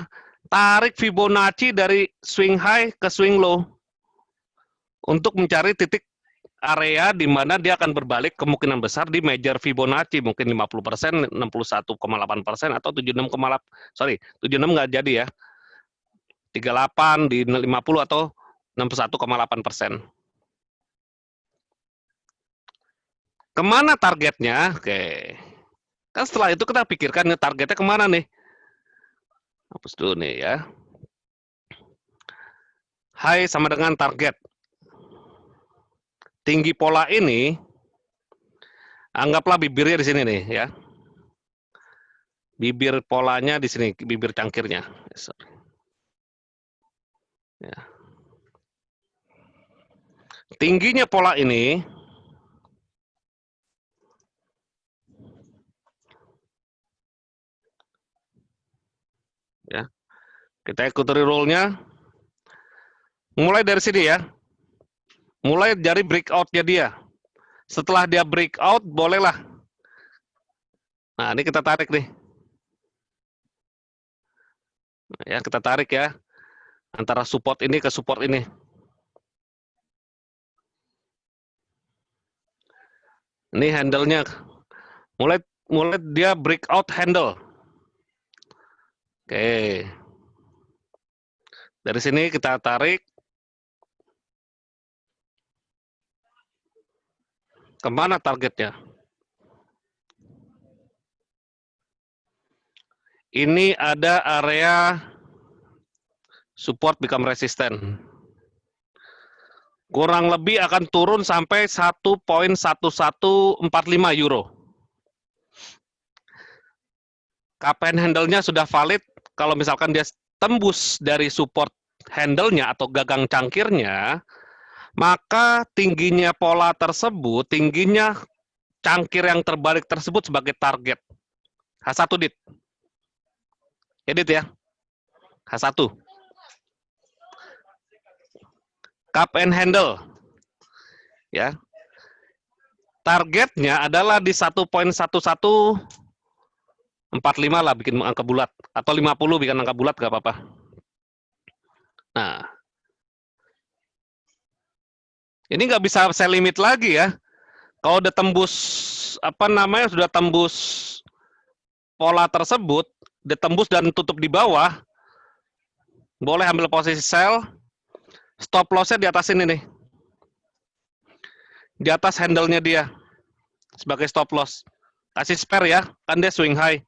Tarik Fibonacci dari swing high ke swing low. Untuk mencari titik area di mana dia akan berbalik kemungkinan besar di major Fibonacci, mungkin 50%, 61,8% atau 76,8%. Sorry, 76 nggak jadi ya. 38 di 50 atau 61,8%. Kemana targetnya? Oke. Kan setelah itu kita pikirkan nih targetnya kemana nih? Hapus dulu nih ya. High sama dengan target. Tinggi pola ini, anggaplah bibirnya di sini nih ya. Bibir polanya di sini, bibir cangkirnya. Sorry. Ya. Tingginya pola ini ya. Kita ikuti rule-nya. Mulai dari sini ya. Mulai dari breakout-nya dia. Setelah dia breakout, bolehlah. Nah, ini kita tarik nih. Ya, kita tarik ya. Antara support ini ke support ini. Ini handle-nya. Mulai dia breakout handle. Oke. Dari sini kita tarik. Kemana targetnya? Ini ada area support become resistant. kurang lebih akan turun sampai 1,1145 euro. Cup and handle-nya sudah valid. Kalau misalkan dia tembus dari support handle-nya atau gagang cangkirnya, maka tingginya pola tersebut, tingginya cangkir yang terbalik tersebut sebagai target. H1 dit. Edit ya. H1. Cup and handle. Ya. Targetnya adalah di 1,1145 lah bikin angka bulat. Atau 50 bikin angka bulat gak apa-apa. Nah. Ini nggak bisa saya limit lagi ya. Kalau udah tembus, sudah tembus pola tersebut, ditembus dan tutup di bawah, boleh ambil posisi sell, stop loss-nya di atas ini nih. Di atas handle-nya dia, sebagai stop loss. Kasih spare ya, kan dia swing high.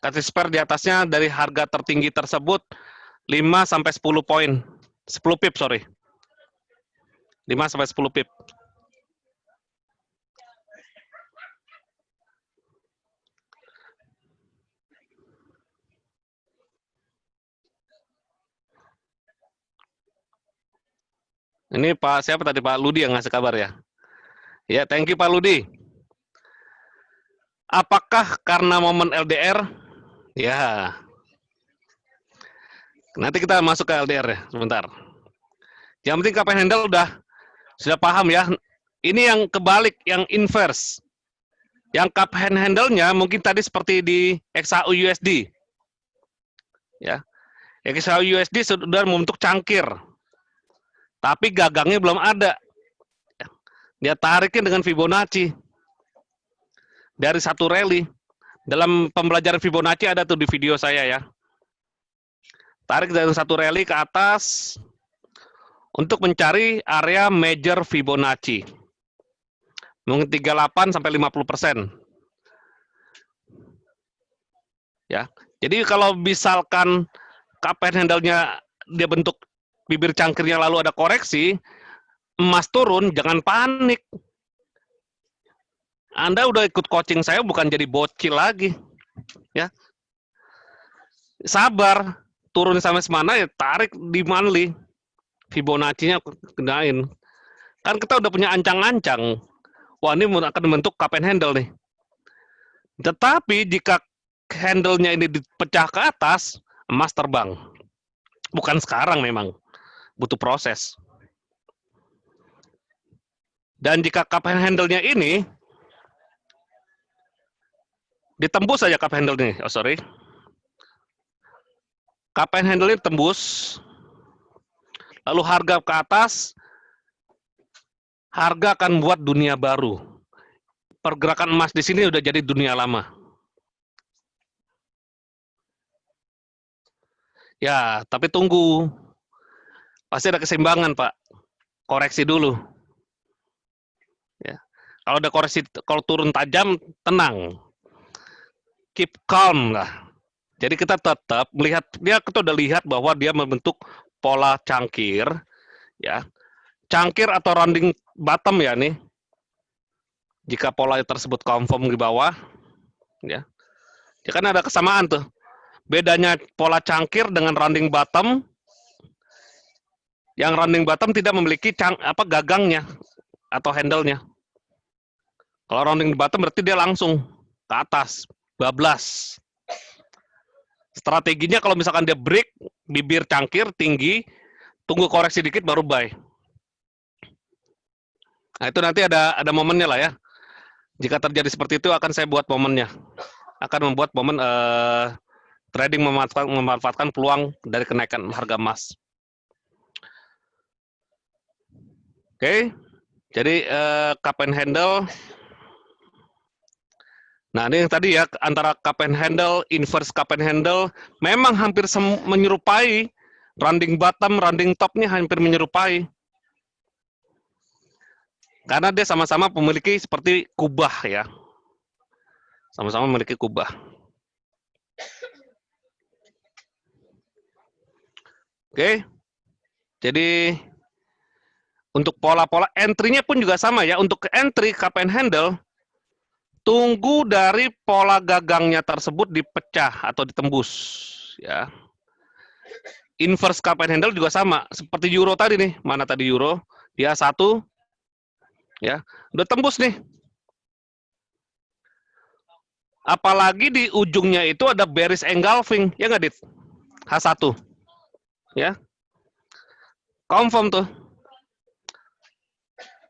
Kasih spare di atasnya dari harga tertinggi tersebut, 5-10 poin. 10 pip, sorry. 5-10 pip. Ini Pak, siapa tadi? Pak Ludi yang ngasih kabar ya? Ya, thank you Pak Ludi. Apakah karena momen LDR? Ya. Nanti kita masuk ke LDR ya, sebentar. Yang penting cup and handle sudah paham ya. Ini yang kebalik, yang inverse. Yang cup and handle-nya mungkin tadi seperti di XAU USD. Ya. XAU USD sudah membentuk cangkir. Tapi gagangnya belum ada. Dia tariknya dengan Fibonacci. Dari satu rally. Dalam pembelajaran Fibonacci ada tuh di video saya ya. Tarik dari satu rally ke atas untuk mencari area major Fibonacci. Mungkin 38 sampai 50%. Ya. Jadi kalau misalkan cup and handle-nya dia bentuk bibir cangkirnya lalu ada koreksi, emas turun, jangan panik. Anda udah ikut coaching saya bukan jadi bocil lagi. Ya. Sabar, turun sampai semana ya tarik di monthly. Fibonacci-nya kenain. Kan kita udah punya ancang-ancang. Wah, ini akan membentuk cup and handle nih. Tetapi jika handle-nya ini dipecah ke atas, emas terbang. Bukan sekarang memang. Butuh proses. Dan jika cup and handle-nya ini ditembus saja cup handle nih. Oh, sorry. Cup and handle ini tembus. Lalu harga ke atas, harga akan buat dunia baru. Pergerakan emas di sini udah jadi dunia lama. Ya, tapi tunggu. Pasti ada keseimbangan, Pak. Koreksi dulu. Ya. Kalau ada koreksi, kalau turun tajam, tenang. Keep calm lah. Jadi kita tetap melihat, kita udah lihat bahwa dia membentuk pola cangkir, ya. Cangkir atau rounding bottom ya nih. Jika pola tersebut confirm di bawah, ya. Ya kan ada kesamaan tuh. Bedanya pola cangkir dengan rounding bottom, yang rounding bottom tidak memiliki gagangnya atau handle-nya. Kalau rounding bottom berarti dia langsung ke atas, bablas. Strateginya kalau misalkan dia break, bibir cangkir tinggi, tunggu koreksi dikit baru buy. Nah itu nanti ada momennya lah ya. Jika terjadi seperti itu akan saya buat momennya. Akan membuat momen trading memanfaatkan peluang dari kenaikan harga emas. Oke, jadi cup and handle. Nah ini yang tadi ya, antara cup and handle, inverse cup and handle, memang hampir menyerupai, rounding bottom, rounding top-nya hampir menyerupai. Karena dia sama-sama memiliki seperti kubah ya. Sama-sama memiliki kubah. Oke, jadi Untuk pola-pola entry-nya pun juga sama ya. Untuk entry cup and handle, tunggu dari pola gagangnya tersebut dipecah atau ditembus ya. Inverse cup and handle juga sama, seperti euro tadi nih. Mana tadi euro? Dia satu ya, udah tembus nih. Apalagi di ujungnya itu ada bearish engulfing, ya nggak, Dit? H1 ya. Confirm tuh.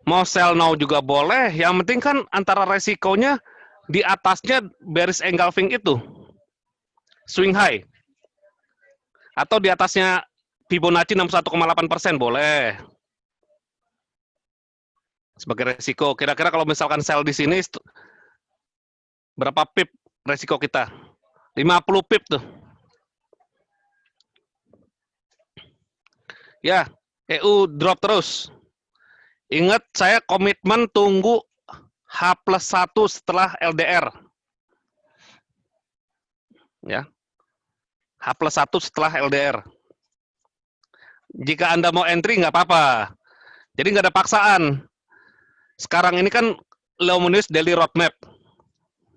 Mau sell now juga boleh, yang penting kan antara resikonya di atasnya bearish engulfing itu. Swing high. Atau di atasnya Fibonacci 61,8% boleh. Sebagai resiko, kira-kira kalau misalkan sell di sini berapa pip resiko kita? 50 pip tuh. Ya, EU drop terus. Ingat, saya komitmen tunggu H+1 setelah LDR. Ya. H+1 setelah LDR. Jika Anda mau entry, nggak apa-apa. Jadi nggak ada paksaan. Sekarang ini kan Luminous Daily Roadmap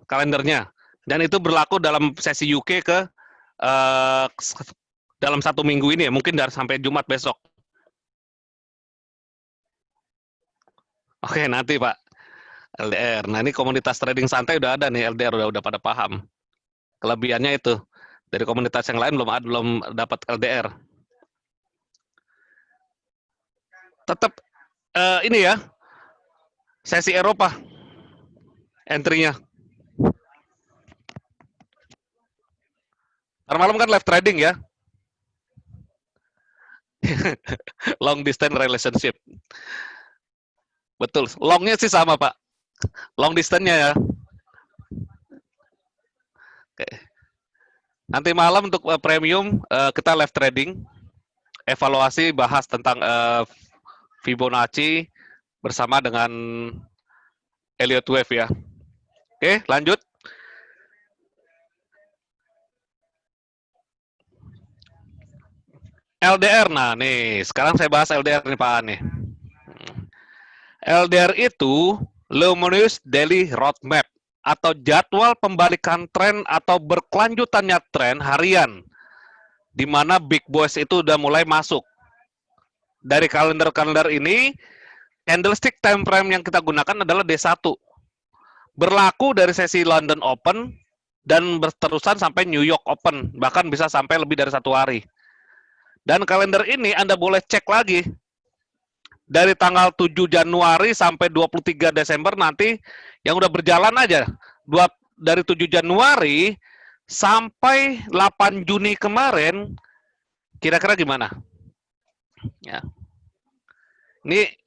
kalendernya. Dan itu berlaku dalam sesi UK ke dalam 1 minggu ini ya, mungkin dari sampai Jumat besok. Oke, nanti Pak. LDR. Nah, ini komunitas trading santai udah ada nih, LDR udah pada paham. Kelebihannya itu. Dari komunitas yang lain belum dapat LDR. Tetap ini ya. Sesi Eropa. Entry-nya. Ntar malam kan live trading ya. Long distance relationship. Betul. Longnya sih sama, Pak. Long distance-nya ya. Oke. Nanti malam untuk premium kita live trading. Evaluasi bahas tentang Fibonacci bersama dengan Elliott Wave ya. Oke, lanjut. LDR. Nah, nih, sekarang saya bahas LDR nih Pak nih. LDR itu Luminous Daily Roadmap atau jadwal pembalikan tren atau berkelanjutannya tren harian, di mana big boys itu udah mulai masuk. Dari kalender-kalender ini, candlestick time frame yang kita gunakan adalah D1. Berlaku dari sesi London Open dan berterusan sampai New York Open, bahkan bisa sampai lebih dari 1 hari. Dan kalender ini Anda boleh cek lagi dari tanggal 7 Januari sampai 23 Desember nanti yang udah berjalan aja. Dari 7 Januari sampai 8 Juni kemarin, kira-kira gimana? Ya.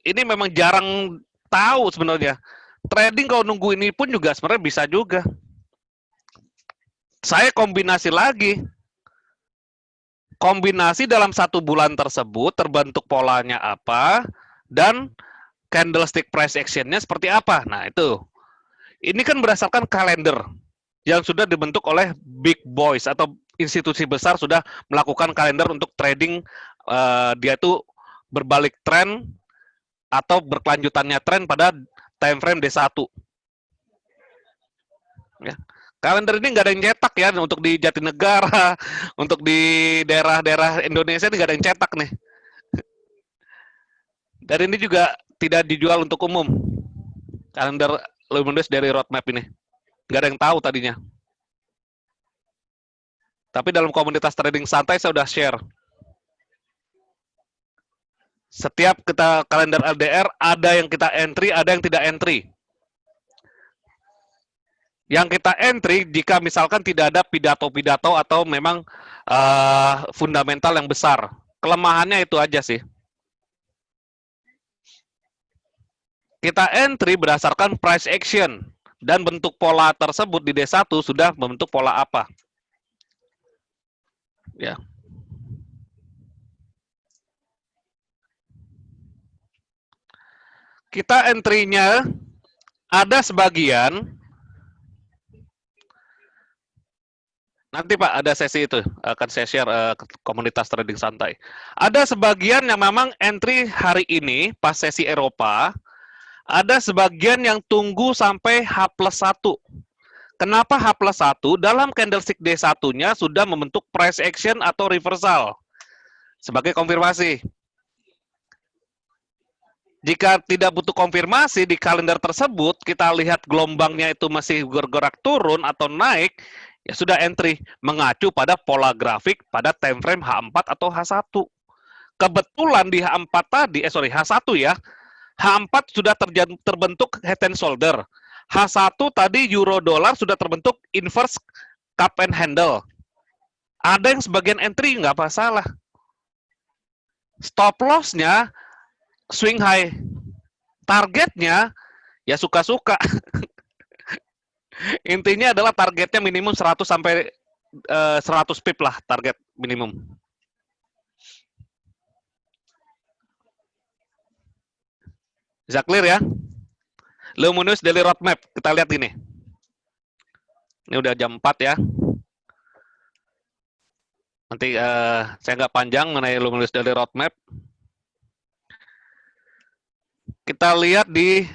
Ini memang jarang tahu sebenarnya. Trading kalau nunggu ini pun juga sebenarnya bisa juga. Saya kombinasi lagi. Kombinasi dalam 1 bulan tersebut terbentuk polanya apa dan candlestick price action-nya seperti apa. Nah, itu. Ini kan berdasarkan kalender yang sudah dibentuk oleh big boys atau institusi besar sudah melakukan kalender untuk trading. Dia itu berbalik tren atau berkelanjutannya tren pada time frame D1. Ya. Kalender ini nggak ada yang cetak ya, untuk di Jatinegara, untuk di daerah-daerah Indonesia ini nggak ada yang cetak nih. Dan ini juga tidak dijual untuk umum. Kalender Luminous dari roadmap ini. Nggak ada yang tahu tadinya. Tapi dalam komunitas trading santai saya udah share. Setiap kita kalender LDR, ada yang kita entry, ada yang tidak entry. Yang kita entry jika misalkan tidak ada pidato-pidato atau memang fundamental yang besar. Kelemahannya itu aja sih. Kita entry berdasarkan price action dan bentuk pola tersebut di D1 sudah membentuk pola apa. Ya. Kita entry-nya ada sebagian Nanti Pak ada sesi itu akan saya share ke komunitas trading santai. Ada sebagian yang memang entry hari ini pas sesi Eropa, ada sebagian yang tunggu sampai H+1. Kenapa H+1? Dalam candlestick D1-nya sudah membentuk price action atau reversal. Sebagai konfirmasi. Jika tidak butuh konfirmasi di kalender tersebut, kita lihat gelombangnya itu masih bergerak turun atau naik, ya sudah entry mengacu pada pola grafik pada time frame H4 atau H1. Kebetulan di H4 tadi, H1 ya, H4 sudah terbentuk head and shoulder. H1 tadi euro dolar sudah terbentuk inverse cup and handle. Ada yang sebagian entry nggak masalah. Stop loss-nya swing high. Targetnya ya suka-suka. Intinya adalah targetnya minimum 100 sampai 100 pip lah target minimum. Bisa clear ya? Luminous Daily Roadmap. Kita lihat ini. Ini udah jam 4 ya. Nanti saya nggak panjang mengenai Luminous Daily Roadmap. Kita lihat di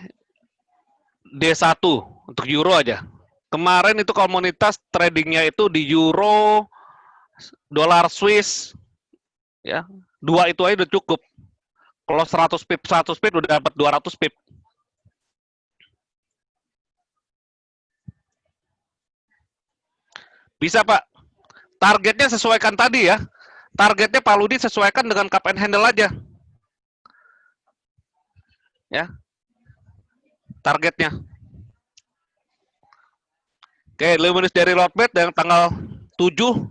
D1 untuk euro aja. Kemarin itu komunitas tradingnya itu di euro, dolar Swiss, ya 2 itu aja udah cukup. Kalau 100 pip udah dapat 200 pip. Bisa Pak. Targetnya sesuaikan tadi ya. Targetnya Pak Ludi sesuaikan dengan cup and handle aja. Ya. Targetnya. Oke, Luminous dari Roadmap yang tanggal 7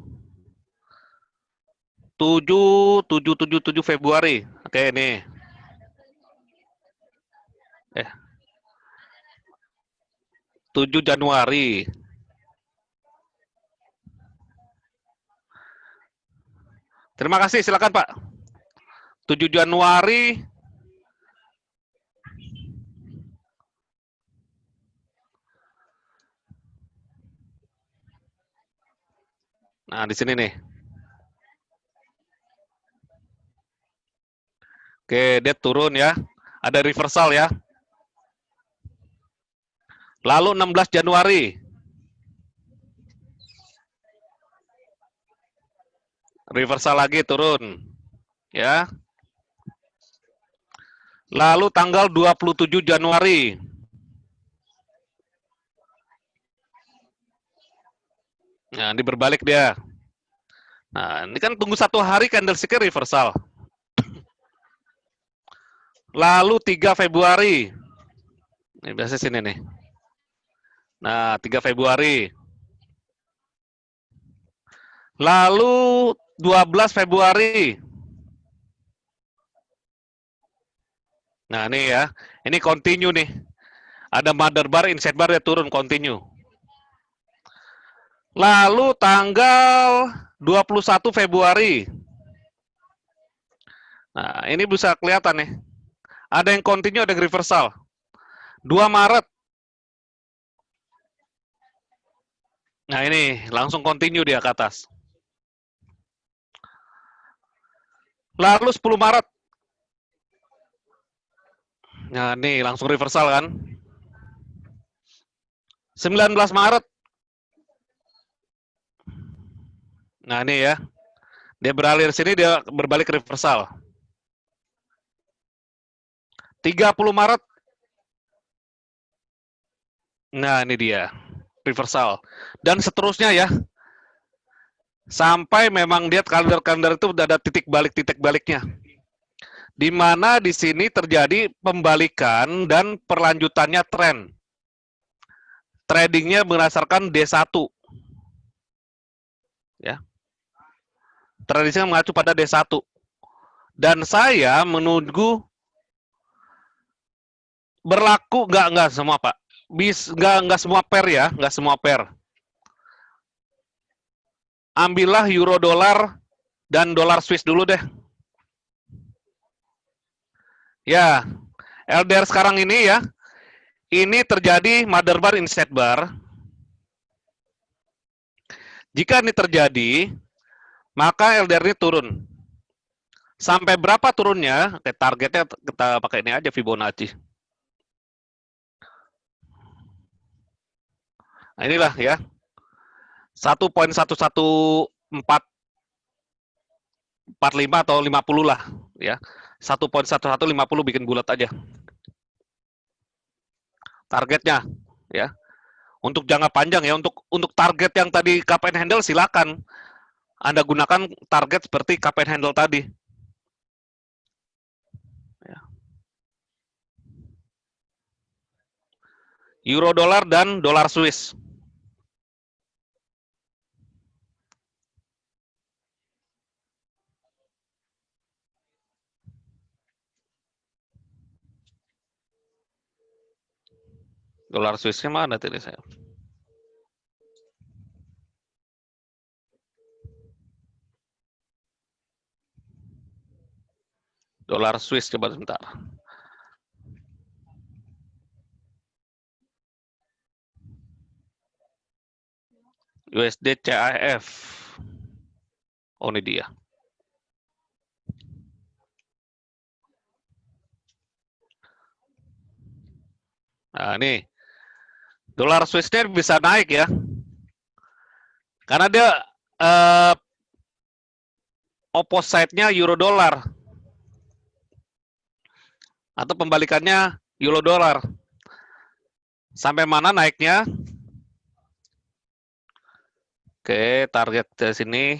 Februari. Oke, ini. 7 Januari. Terima kasih, silakan Pak. 7 Januari. Nah, di sini nih. Oke, dia turun ya. Ada reversal ya. Lalu 16 Januari. Reversal lagi turun. Ya. Lalu tanggal 27 Januari. Nah, ini berbalik dia. Nah, ini kan tunggu 1 hari candlestick reversal. Lalu 3 Februari. Ini biasa sini nih. Nah, 3 Februari. Lalu 12 Februari. Nah, ini ya. Ini continue nih. Ada mother bar, inside bar, dia turun continue. Lalu tanggal 21 Februari. Nah, ini bisa kelihatan nih. Ada yang continue, ada yang reversal. 2 Maret. Nah, ini langsung continue dia ke atas. Lalu 10 Maret. Nah, ini langsung reversal kan. 19 Maret. Nah, ini ya. Dia beralih sini, dia berbalik reversal. 30 Maret. Nah, ini dia. Reversal. Dan seterusnya ya. Sampai memang dia kalender-kalender itu udah ada titik baliknya. Di mana di sini terjadi pembalikan dan perlanjutannya tren. Tradingnya berdasarkan D1. Ya. Tradisinya mengacu pada D1. Dan saya menunggu berlaku nggak semua Pak. Nggak semua pair ya, nggak semua pair. Ambillah euro dolar dan dolar Swiss dulu deh. Ya, LDR sekarang ini ya, ini terjadi mother bar inside bar. Jika ini terjadi, maka LDR ini turun. Sampai berapa turunnya? Targetnya kita pakai ini aja, Fibonacci. Nah, inilah ya. 1.1145 atau 50 lah ya. 1.1150 bikin bulat aja. Targetnya ya. Untuk jangka panjang ya, untuk target yang tadi cup and handle silakan Anda gunakan target seperti cup and handle tadi. Euro dolar dan dolar Swiss. Dolar Swissnya mana tadi saya? Dolar Swiss coba sebentar. USD CAF. Oh, ini dia. Nah, ini. Dolar Swissnya bisa naik ya. Karena dia opposite-nya euro dolar. Atau pembalikannya euro dolar. Sampai mana naiknya? Oke, target dari sini.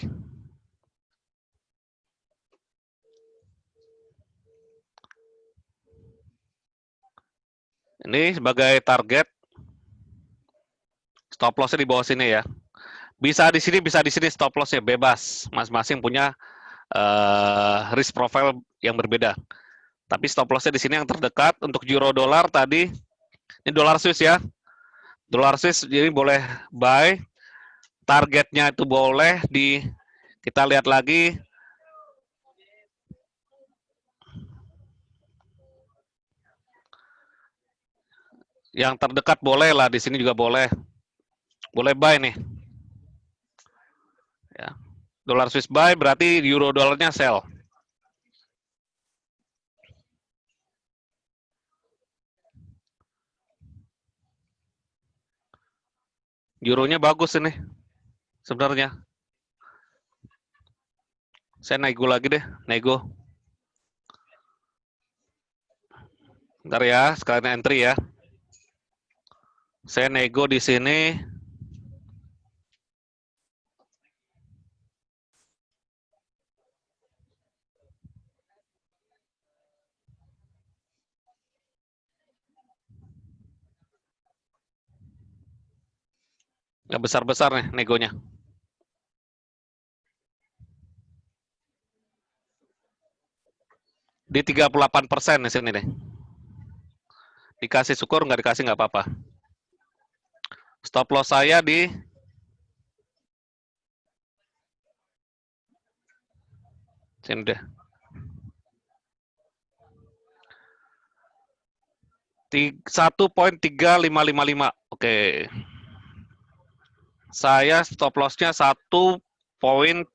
Ini sebagai target. Stop loss-nya di bawah sini ya. Bisa di sini stop loss-nya bebas. Masing-masing punya risk profile yang berbeda. Tapi stop loss-nya di sini yang terdekat untuk euro dolar tadi. Ini dolar Swiss ya. Dolar Swiss jadi boleh buy. Targetnya itu boleh kita lihat lagi. Yang terdekat boleh lah, di sini juga boleh. Boleh buy nih. Ya. Dolar Swiss buy berarti euro dolarnya sell. Euronya bagus ini sebenarnya. Saya nego lagi deh, nego. Bentar ya, sekalian entry ya. Saya nego di sini. Nggak besar-besar nih negonya. Di 38% di sini deh. Dikasih syukur, nggak dikasih nggak apa-apa. Stop loss saya di sini deh. 1.3555. Oke. Saya stop loss-nya 1.3555.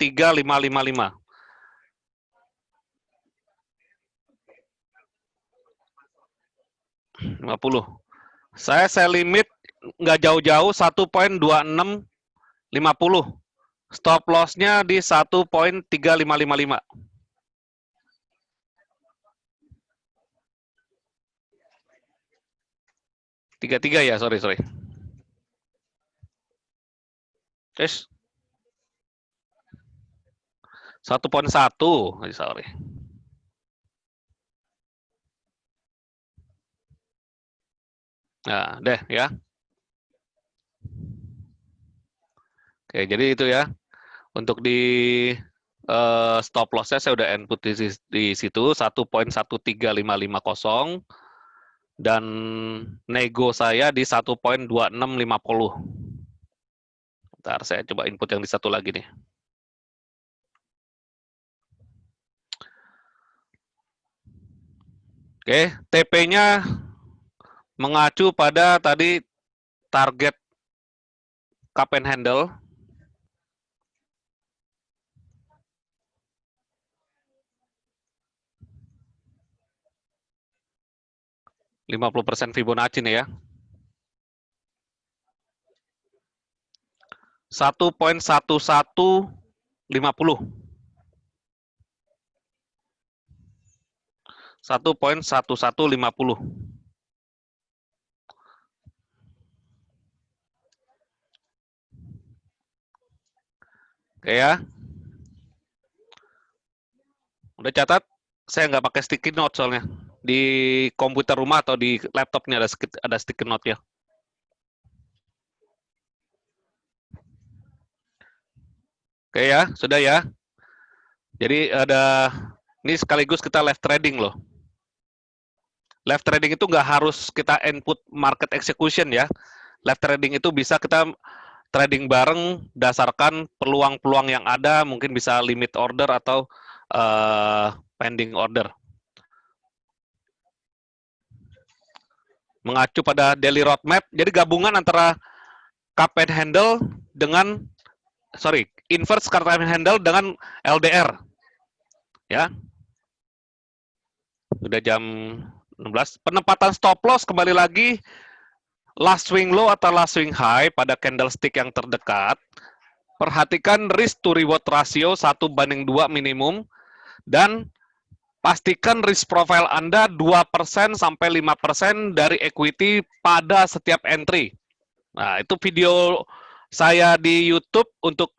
Saya limit nggak jauh-jauh 1.2650. Stop loss-nya di 1.3555. 33 ya, sorry. Terus 1.1, sorry. Nah, deh ya. Oke, jadi itu ya. Untuk di stop loss-nya saya udah input di situ 1.13550 dan nego saya di 1.2650. Bentar, saya coba input yang di satu lagi nih. Oke, TP-nya mengacu pada tadi target cup and handle 50% Fibonacci nih ya. 1.1150. 1.1150. Oke ya. Udah catat? Saya nggak pakai sticky note soalnya. Di komputer rumah atau di laptop ini ada sticky note ya. Oke ya, sudah ya. Jadi ini sekaligus kita live trading loh. Live trading itu nggak harus kita input market execution ya. Live trading itu bisa kita trading bareng dasarkan peluang-peluang yang ada, mungkin bisa limit order atau pending order. Mengacu pada daily roadmap, jadi gabungan antara cup and handle dengan inverse cup and handle dengan LDR. Ya. Udah jam 16. Penempatan stop loss kembali lagi last swing low atau last swing high pada candlestick yang terdekat. Perhatikan risk to reward ratio 1:2 minimum dan pastikan risk profile Anda 2% sampai 5% dari equity pada setiap entry. Nah, itu video saya di YouTube untuk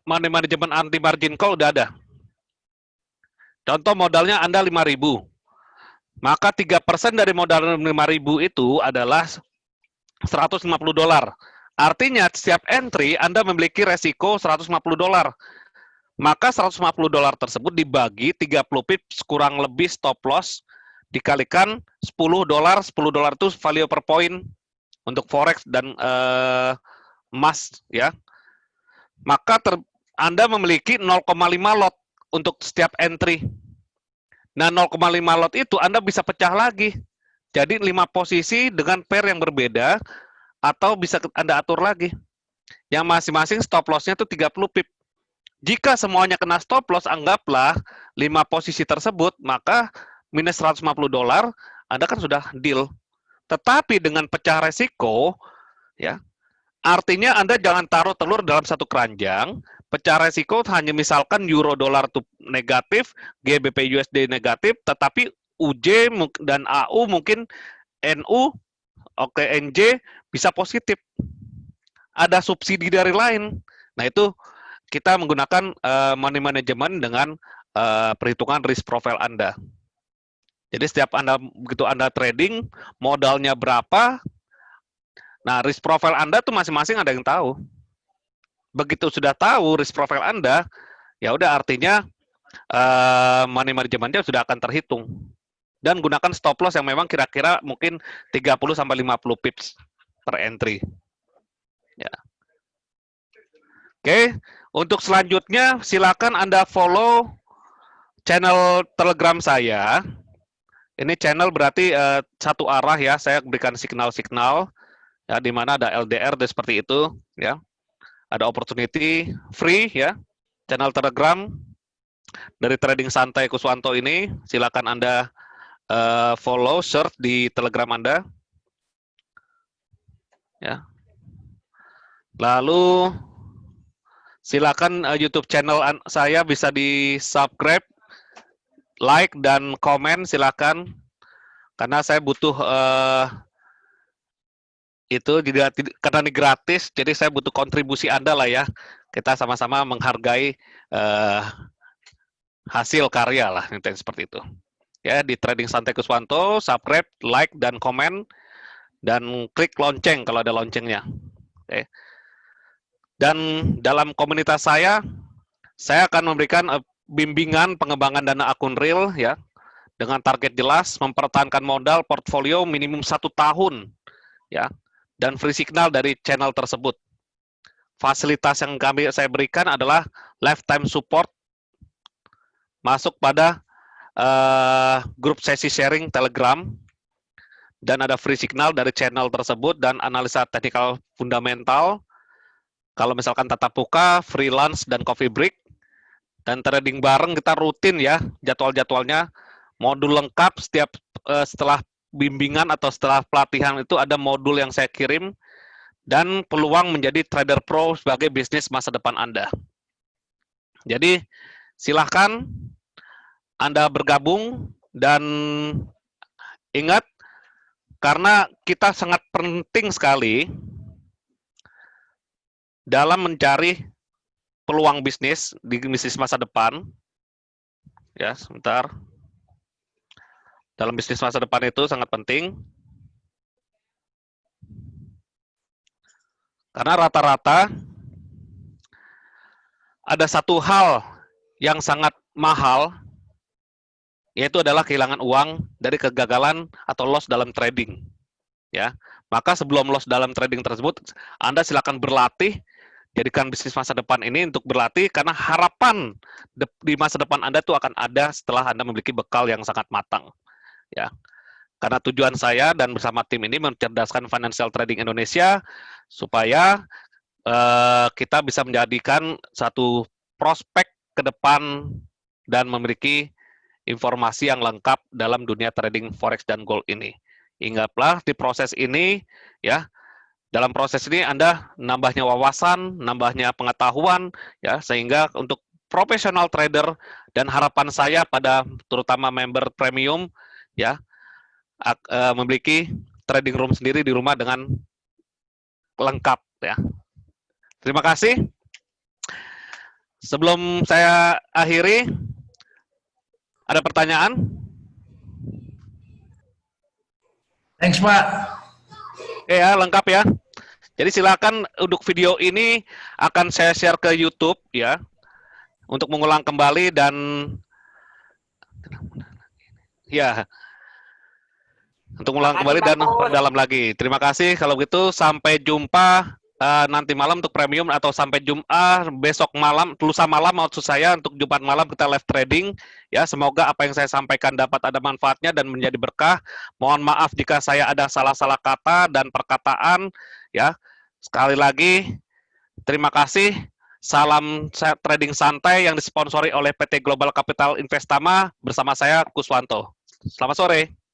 money management anti margin call udah ada. Contoh modalnya Anda 5.000. Maka 3% dari modal 5.000 itu adalah $150. Artinya setiap entry Anda memiliki resiko $150. Maka $150 tersebut dibagi 30 pips kurang lebih stop loss dikalikan $10. $10 itu value per point untuk forex dan emas ya. Maka Anda memiliki 0,5 lot untuk setiap entry. Nah, 0,5 lot itu Anda bisa pecah lagi. Jadi 5 posisi dengan pair yang berbeda atau bisa Anda atur lagi. Yang masing-masing stop loss-nya itu 30 pip. Jika semuanya kena stop loss, anggaplah 5 posisi tersebut, maka minus $150, Anda kan sudah deal. Tetapi dengan pecah resiko, ya, artinya Anda jangan taruh telur dalam satu keranjang. Pecah resiko hanya misalkan euro dolar itu negatif, GBP USD negatif, tetapi UJ dan AU mungkin NU, NJ bisa positif. Ada subsidi dari lain. Nah, itu kita menggunakan money management dengan perhitungan risk profile Anda. Jadi setiap begitu Anda trading, modalnya berapa, nah risk profile Anda tuh masing-masing ada yang tahu. Begitu sudah tahu risk profile Anda, ya udah artinya money management-nya sudah akan terhitung. Dan gunakan stop loss yang memang kira-kira mungkin 30 sampai 50 pips per entry. Ya. Oke, untuk selanjutnya silakan Anda follow channel Telegram saya. Ini channel berarti satu arah ya, saya berikan signal-signal ya di mana ada LDR dan seperti itu ya. Ada opportunity free ya. Channel Telegram dari Trading Santai Kuswanto ini, silakan Anda follow, search di Telegram Anda. Ya. Lalu silakan YouTube channel saya bisa di-subscribe, like dan komen silakan. Karena saya butuh itu juga karena ini gratis, jadi saya butuh kontribusi Anda lah ya. Kita sama-sama menghargai hasil karya lah, seperti itu. Ya, di Trading Santai Kuswanto, subscribe, like dan komen dan klik lonceng kalau ada loncengnya. Oke. Dan dalam komunitas saya akan memberikan bimbingan pengembangan dana akun real ya, dengan target jelas, mempertahankan modal portfolio minimum 1 tahun ya, dan free signal dari channel tersebut. Fasilitas yang saya berikan adalah lifetime support, masuk pada grup sesi sharing Telegram, dan ada free signal dari channel tersebut dan analisa teknikal fundamental. Kalau misalkan tatap muka, freelance dan coffee break, dan trading bareng kita rutin ya, jadwal-jadwalnya, modul lengkap setelah bimbingan atau setelah pelatihan itu ada modul yang saya kirim dan peluang menjadi trader pro sebagai bisnis masa depan Anda. Jadi silahkan Anda bergabung dan ingat, karena kita sangat penting sekali dalam mencari peluang bisnis di bisnis masa depan. Ya, sebentar. Dalam bisnis masa depan itu sangat penting. Karena rata-rata ada satu hal yang sangat mahal, yaitu adalah kehilangan uang dari kegagalan atau loss dalam trading. Ya, maka sebelum loss dalam trading tersebut, Anda silakan berlatih, jadikan bisnis masa depan ini untuk berlatih, karena harapan di masa depan Anda itu akan ada setelah Anda memiliki bekal yang sangat matang. Ya, karena tujuan saya dan bersama tim ini mencerdaskan financial trading Indonesia supaya kita bisa menjadikan satu prospek ke depan dan memiliki informasi yang lengkap dalam dunia trading forex dan gold ini. Ingatlah di proses ini, ya, dalam proses ini Anda nambahnya wawasan, nambahnya pengetahuan, ya, sehingga untuk profesional trader dan harapan saya pada terutama member premium, ya, memiliki trading room sendiri di rumah dengan lengkap, ya. Terima kasih. Sebelum saya akhiri, ada pertanyaan? Thanks, Pak. Ya, lengkap ya. Jadi silakan untuk video ini akan saya share ke YouTube ya, untuk mengulang kembali dan ya, untuk mengulang kembali dan dalam lagi. Terima kasih. Kalau begitu sampai jumpa nanti malam untuk premium, atau sampai Jumat besok malam, lusa malam maksud saya, untuk Jumat malam kita live trading ya. Semoga apa yang saya sampaikan dapat ada manfaatnya dan menjadi berkah. Mohon maaf jika saya ada salah-salah kata dan perkataan ya. Sekali lagi terima kasih. Salam trading santai yang disponsori oleh PT Global Capital Investama bersama saya Kuswanto. Selamat sore.